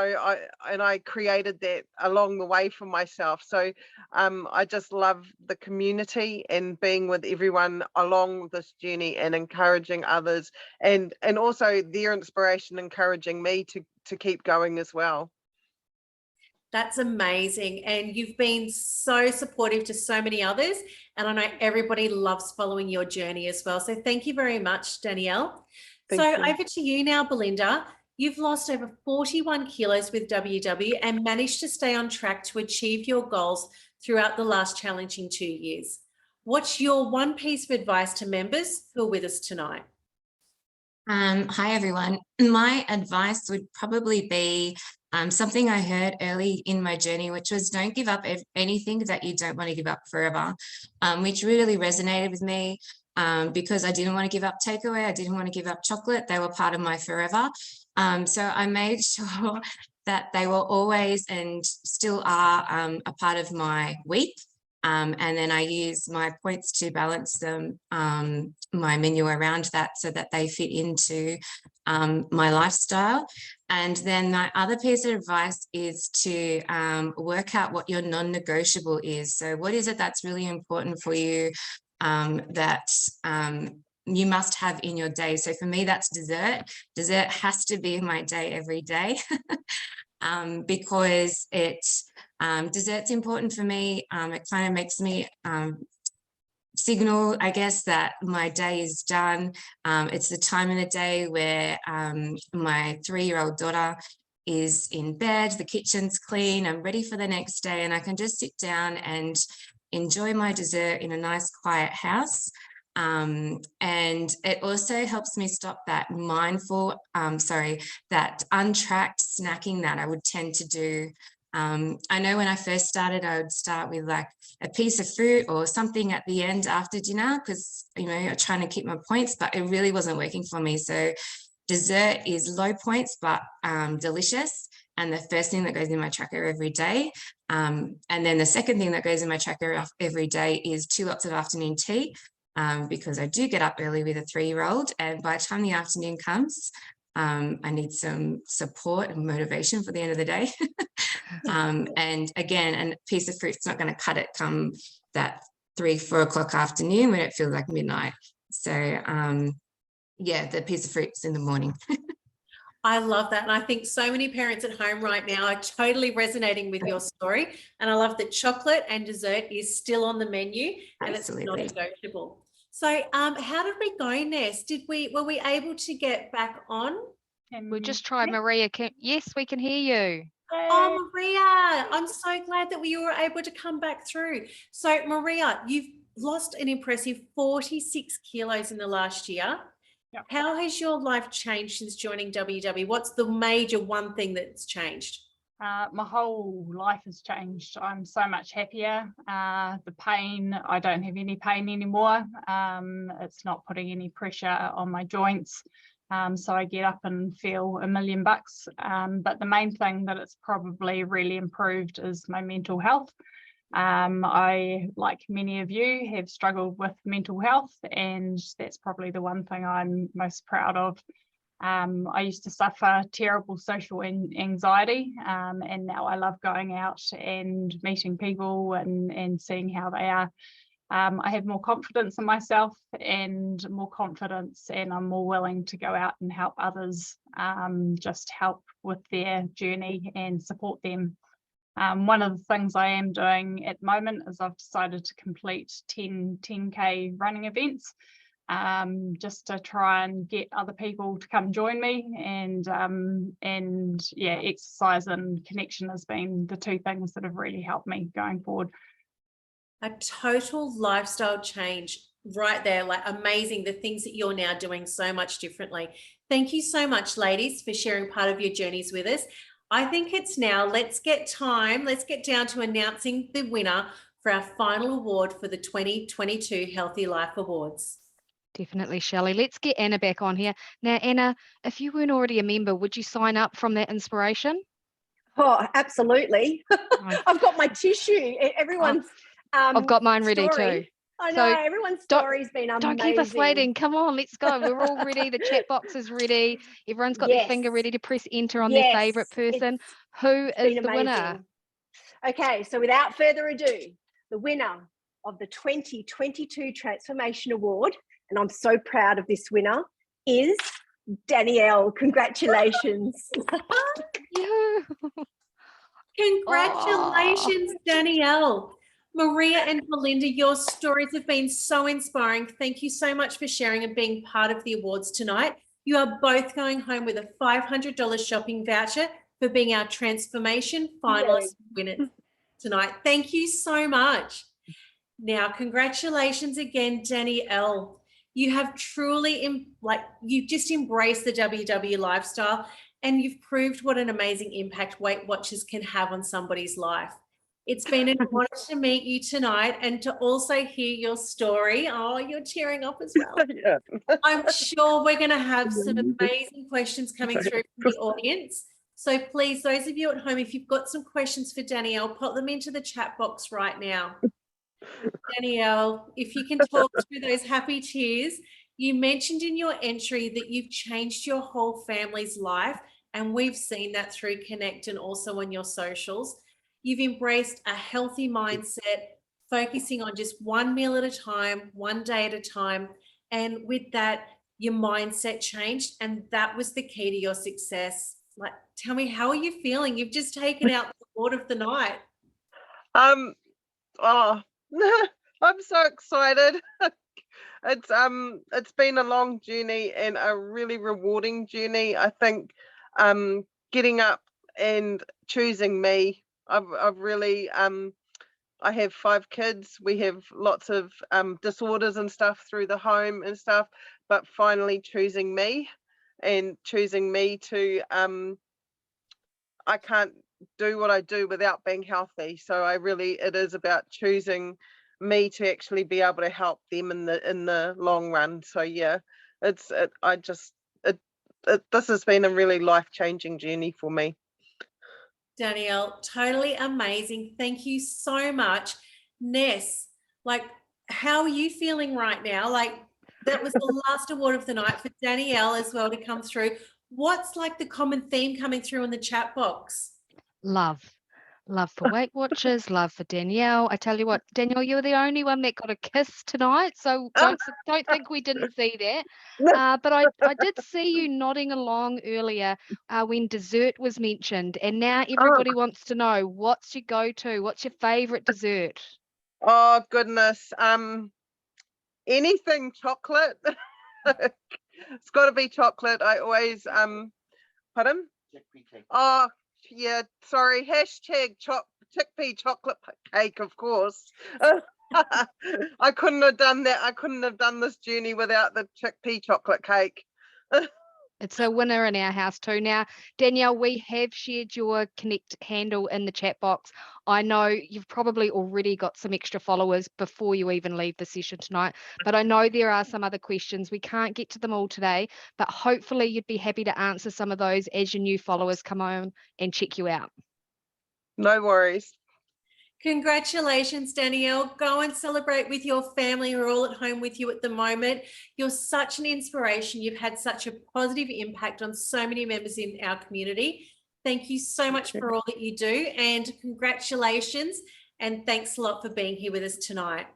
I created that along the way for myself. So I just love the community and being with everyone along this journey and encouraging others, and also their inspiration encouraging me to keep going as well. That's amazing. And you've been so supportive to so many others. And I know everybody loves following your journey as well. So thank you very much, Danielle. Thank you. Over to you now, Belinda. You've lost over 41 kilos with WW and managed to stay on track to achieve your goals throughout the last challenging 2 years. What's your one piece of advice to members who are with us tonight? Hi, everyone. My advice would probably be something I heard early in my journey, which was don't give up anything that you don't want to give up forever, which really resonated with me because I didn't want to give up takeaway. I didn't want to give up chocolate. They were part of my forever. So I made sure that they were always and still are a part of my week. And then I use my points to balance them, my menu around that so that they fit into my lifestyle. And then my other piece of advice is to work out what your non-negotiable is. So what is it that's really important for you that you must have in your day? So for me, that's dessert. Dessert has to be in my day every day because dessert's important for me. It kind of makes me signal, I guess, that my day is done. It's the time of the day where my 3-year-old daughter is in bed, the kitchen's clean, I'm ready for the next day, and I can just sit down and enjoy my dessert in a nice quiet house. And it also helps me stop that that untracked snacking that I would tend to do. I know when I first started, I would start with like a piece of fruit or something at the end after dinner because, you know, I'm trying to keep my points, but it really wasn't working for me. So dessert is low points, but delicious. And the first thing that goes in my tracker every day. And then the second thing that goes in my tracker every day is 2 lots of afternoon tea because I do get up early with a 3-year-old. And by the time the afternoon comes, I need some support and motivation for the end of the day. And again, a piece of fruit's not going to cut it come that 3-4 o'clock afternoon when it feels like midnight. So yeah, the piece of fruit's in the morning. I love that. And I think so many parents at home right now are totally resonating with your story. And I love that chocolate and dessert is still on the menu and Absolutely. it's not negotiable. So how did we go, Ness? Were we able to get back on? We'll just try Maria. Yes, we can hear you. Oh, Maria, I'm so glad that we were able to come back through. So Maria, you've lost an impressive 46 kilos in the last year. Yep. How has your life changed since joining WW? What's the major one thing that's changed? My whole life has changed. I'm so much happier. The pain, I don't have any pain anymore. It's not putting any pressure on my joints. So I get up and feel $1,000,000 bucks. But the main thing that it's probably really improved is my mental health. I, like many of you, have struggled with mental health, and that's probably the one thing I'm most proud of. I used to suffer terrible social anxiety, and now I love going out and meeting people and seeing how they are. I have more confidence in myself and more confidence, and I'm more willing to go out and help others, just help with their journey and support them. One of the things I am doing at the moment is I've decided to complete 10K running events, just to try and get other people to come join me, and yeah, exercise and connection has been the 2 things that have really helped me going forward. A total lifestyle change right there, like amazing, the things that you're now doing so much differently. Thank you so much, ladies, for sharing part of your journeys with us. I think it's now, let's get down to announcing the winner for our final award for the 2022 Healthy Life Awards. Definitely, Shellie. Let's get Anna back on here. Now, Anna, if you weren't already a member, would you sign up from that inspiration? Oh, absolutely. I've got my tissue. Everyone's I've got mine ready story. too. I know, So everyone's story's been amazing. Don't keep us waiting. Come on, let's go. We're all ready. The chat box is ready. Everyone's got their finger ready to press enter on their favourite person. Who is the winner? Okay, so without further ado, the winner of the 2022 Transformation Award, and I'm so proud of this winner, is Danielle. Congratulations. Congratulations, Danielle. Maria and Belinda, your stories have been so inspiring. Thank you so much for sharing and being part of the awards tonight. You are both going home with a $500 shopping voucher for being our transformation finalist winner tonight. Thank you so much. Now, congratulations again, Danielle. You have truly, you've just embraced the WW lifestyle, and you've proved what an amazing impact Weight Watchers can have on somebody's life. It's been an honor to meet you tonight and to also hear your story. Oh, you're tearing up as well. Yeah. I'm sure we're going to have some amazing questions coming through from the audience. So please, those of you at home, if you've got some questions for Danielle, pop them into the chat box right now. Danielle, if you can talk through those happy tears. You mentioned in your entry that you've changed your whole family's life, and we've seen that through Connect and also on your socials. You've embraced a healthy mindset, focusing on just one meal at a time, one day at a time. And with that, your mindset changed, and that was the key to your success. Like, tell me, how are you feeling? You've just taken out the award of the night. Oh, I'm so excited. It's been a long journey and a really rewarding journey. I think getting up and choosing me. I've really I have 5 kids. We have lots of disorders and stuff through the home and stuff, but finally choosing me and choosing me to I can't do what I do without being healthy. So it is about choosing me to actually be able to help them in the long run. So yeah, this has been a really life-changing journey for me. Danielle, totally amazing. Thank you so much. Ness, how are you feeling right now? That was the last award of the night for Danielle as well to come through. What's the common theme coming through in the chat box? Love for Weight Watchers, love for Danielle. I tell you what, Danielle, you were the only one that got a kiss tonight, so don't think we didn't see that. But I did see you nodding along earlier when dessert was mentioned, and now everybody wants to know, what's your go-to? What's your favorite dessert? Oh goodness, anything chocolate. It's got to be chocolate. I always pardon? Oh yeah, sorry. Hashtag chickpea chocolate cake, of course. I couldn't have done that. I couldn't have done this journey without the chickpea chocolate cake. It's a winner in our house too. Now, Danielle, we have shared your Connect handle in the chat box. I know you've probably already got some extra followers before you even leave the session tonight, but I know there are some other questions. We can't get to them all today, but hopefully you'd be happy to answer some of those as your new followers come on and check you out. No worries. Congratulations, Danielle. Go and celebrate with your family who are all at home with you at the moment. You're such an inspiration. You've had such a positive impact on so many members in our community. Thank you so much for all that you do, and congratulations, and thanks a lot for being here with us tonight.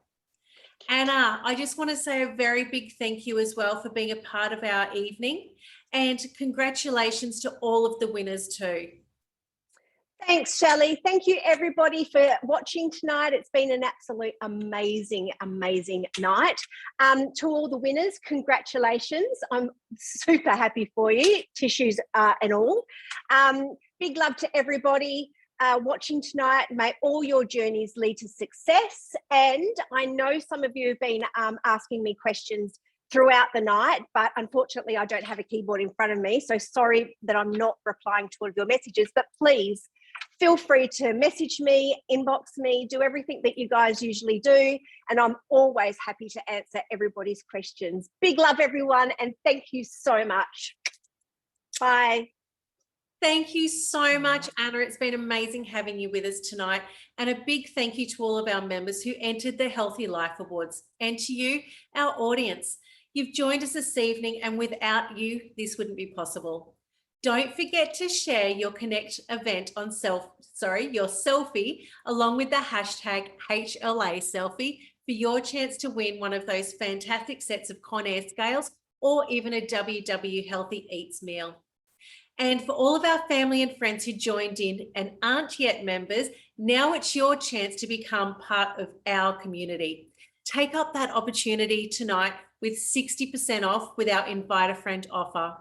Anna, I just want to say a very big thank you as well for being a part of our evening, and congratulations to all of the winners too. Thanks, Shellie. Thank you, everybody, for watching tonight. It's been an absolute amazing, amazing night. To all the winners, congratulations. I'm super happy for you, tissues and all. Big love to everybody watching tonight. May all your journeys lead to success. And I know some of you have been asking me questions throughout the night, but unfortunately I don't have a keyboard in front of me. So sorry that I'm not replying to all of your messages, but please feel free to message me, inbox me, do everything that you guys usually do. And I'm always happy to answer everybody's questions. Big love, everyone. And thank you so much. Bye. Thank you so much, Anna. It's been amazing having you with us tonight. And a big thank you to all of our members who entered the Healthy Life Awards, and to you, our audience. You've joined us this evening, and without you, this wouldn't be possible. Don't forget to share your Connect event on your selfie, along with the hashtag HLA selfie, for your chance to win one of those fantastic sets of Conair scales, or even a WW Healthy Eats meal. And for all of our family and friends who joined in and aren't yet members, now it's your chance to become part of our community. take up that opportunity tonight with 60% off with our Invite a Friend offer.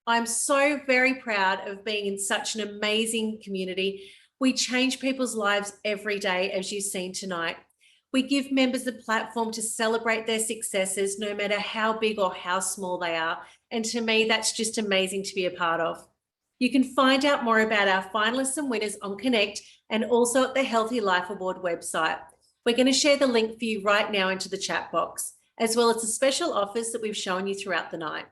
I'm so very proud of being in such an amazing community. We change people's lives every day, as you've seen tonight. We give members the platform to celebrate their successes, no matter how big or how small they are. And to me, that's just amazing to be a part of. You can find out more about our finalists and winners on Connect and also at the Healthy Life Award website. We're going to share the link for you right now into the chat box, as well as the special offers that we've shown you throughout the night.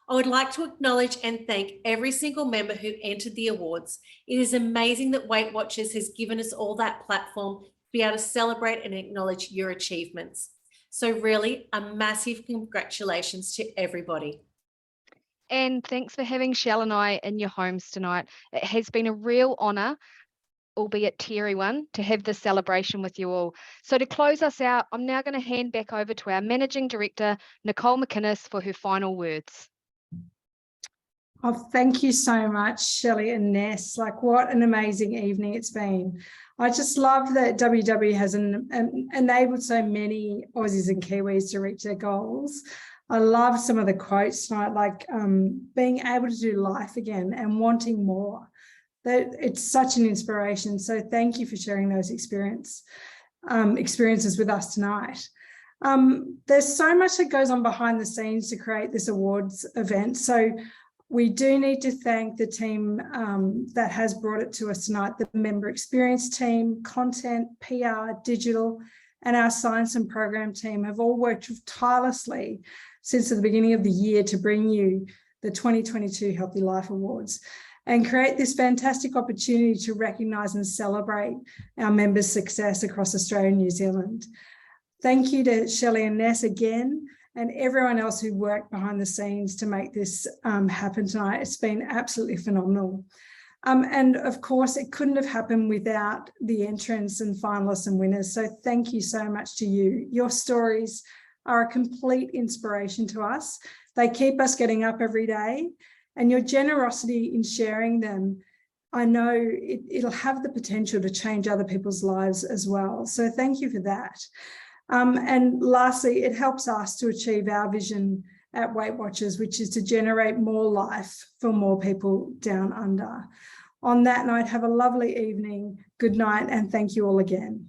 I would like to acknowledge and thank every single member who entered the awards. It is amazing that WeightWatchers has given us all that platform to be able to celebrate and acknowledge your achievements. So really, a massive congratulations to everybody. And thanks for having Shell and I in your homes tonight. It has been a real honour, albeit teary one, to have this celebration with you all. So to close us out, I'm now going to hand back over to our Managing Director, Nicole McInnes, for her final words. Oh, thank you so much, Shelley and Ness. Like, what an amazing evening it's been. I just love that WW has enabled so many Aussies and Kiwis to reach their goals. I love some of the quotes tonight, like being able to do life again and wanting more. That it's such an inspiration. So thank you for sharing those experiences with us tonight. There's so much that goes on behind the scenes to create this awards event. So we do need to thank the team that has brought it to us tonight, the member experience team, content, PR, digital, and our science and program team have all worked tirelessly since the beginning of the year to bring you the 2022 Healthy Life Awards and create this fantastic opportunity to recognise and celebrate our members' success across Australia and New Zealand. Thank you to Shelley and Ness again, and everyone else who worked behind the scenes to make this happen tonight. It's been absolutely phenomenal. And of course, it couldn't have happened without the entrants and finalists and winners. So thank you so much to you. Your stories are a complete inspiration to us. They keep us getting up every day, and your generosity in sharing them, I know it'll have the potential to change other people's lives as well. So thank you for that. And lastly, it helps us to achieve our vision at WeightWatchers, which is to generate more life for more people down under. On that note, have a lovely evening, good night, and thank you all again.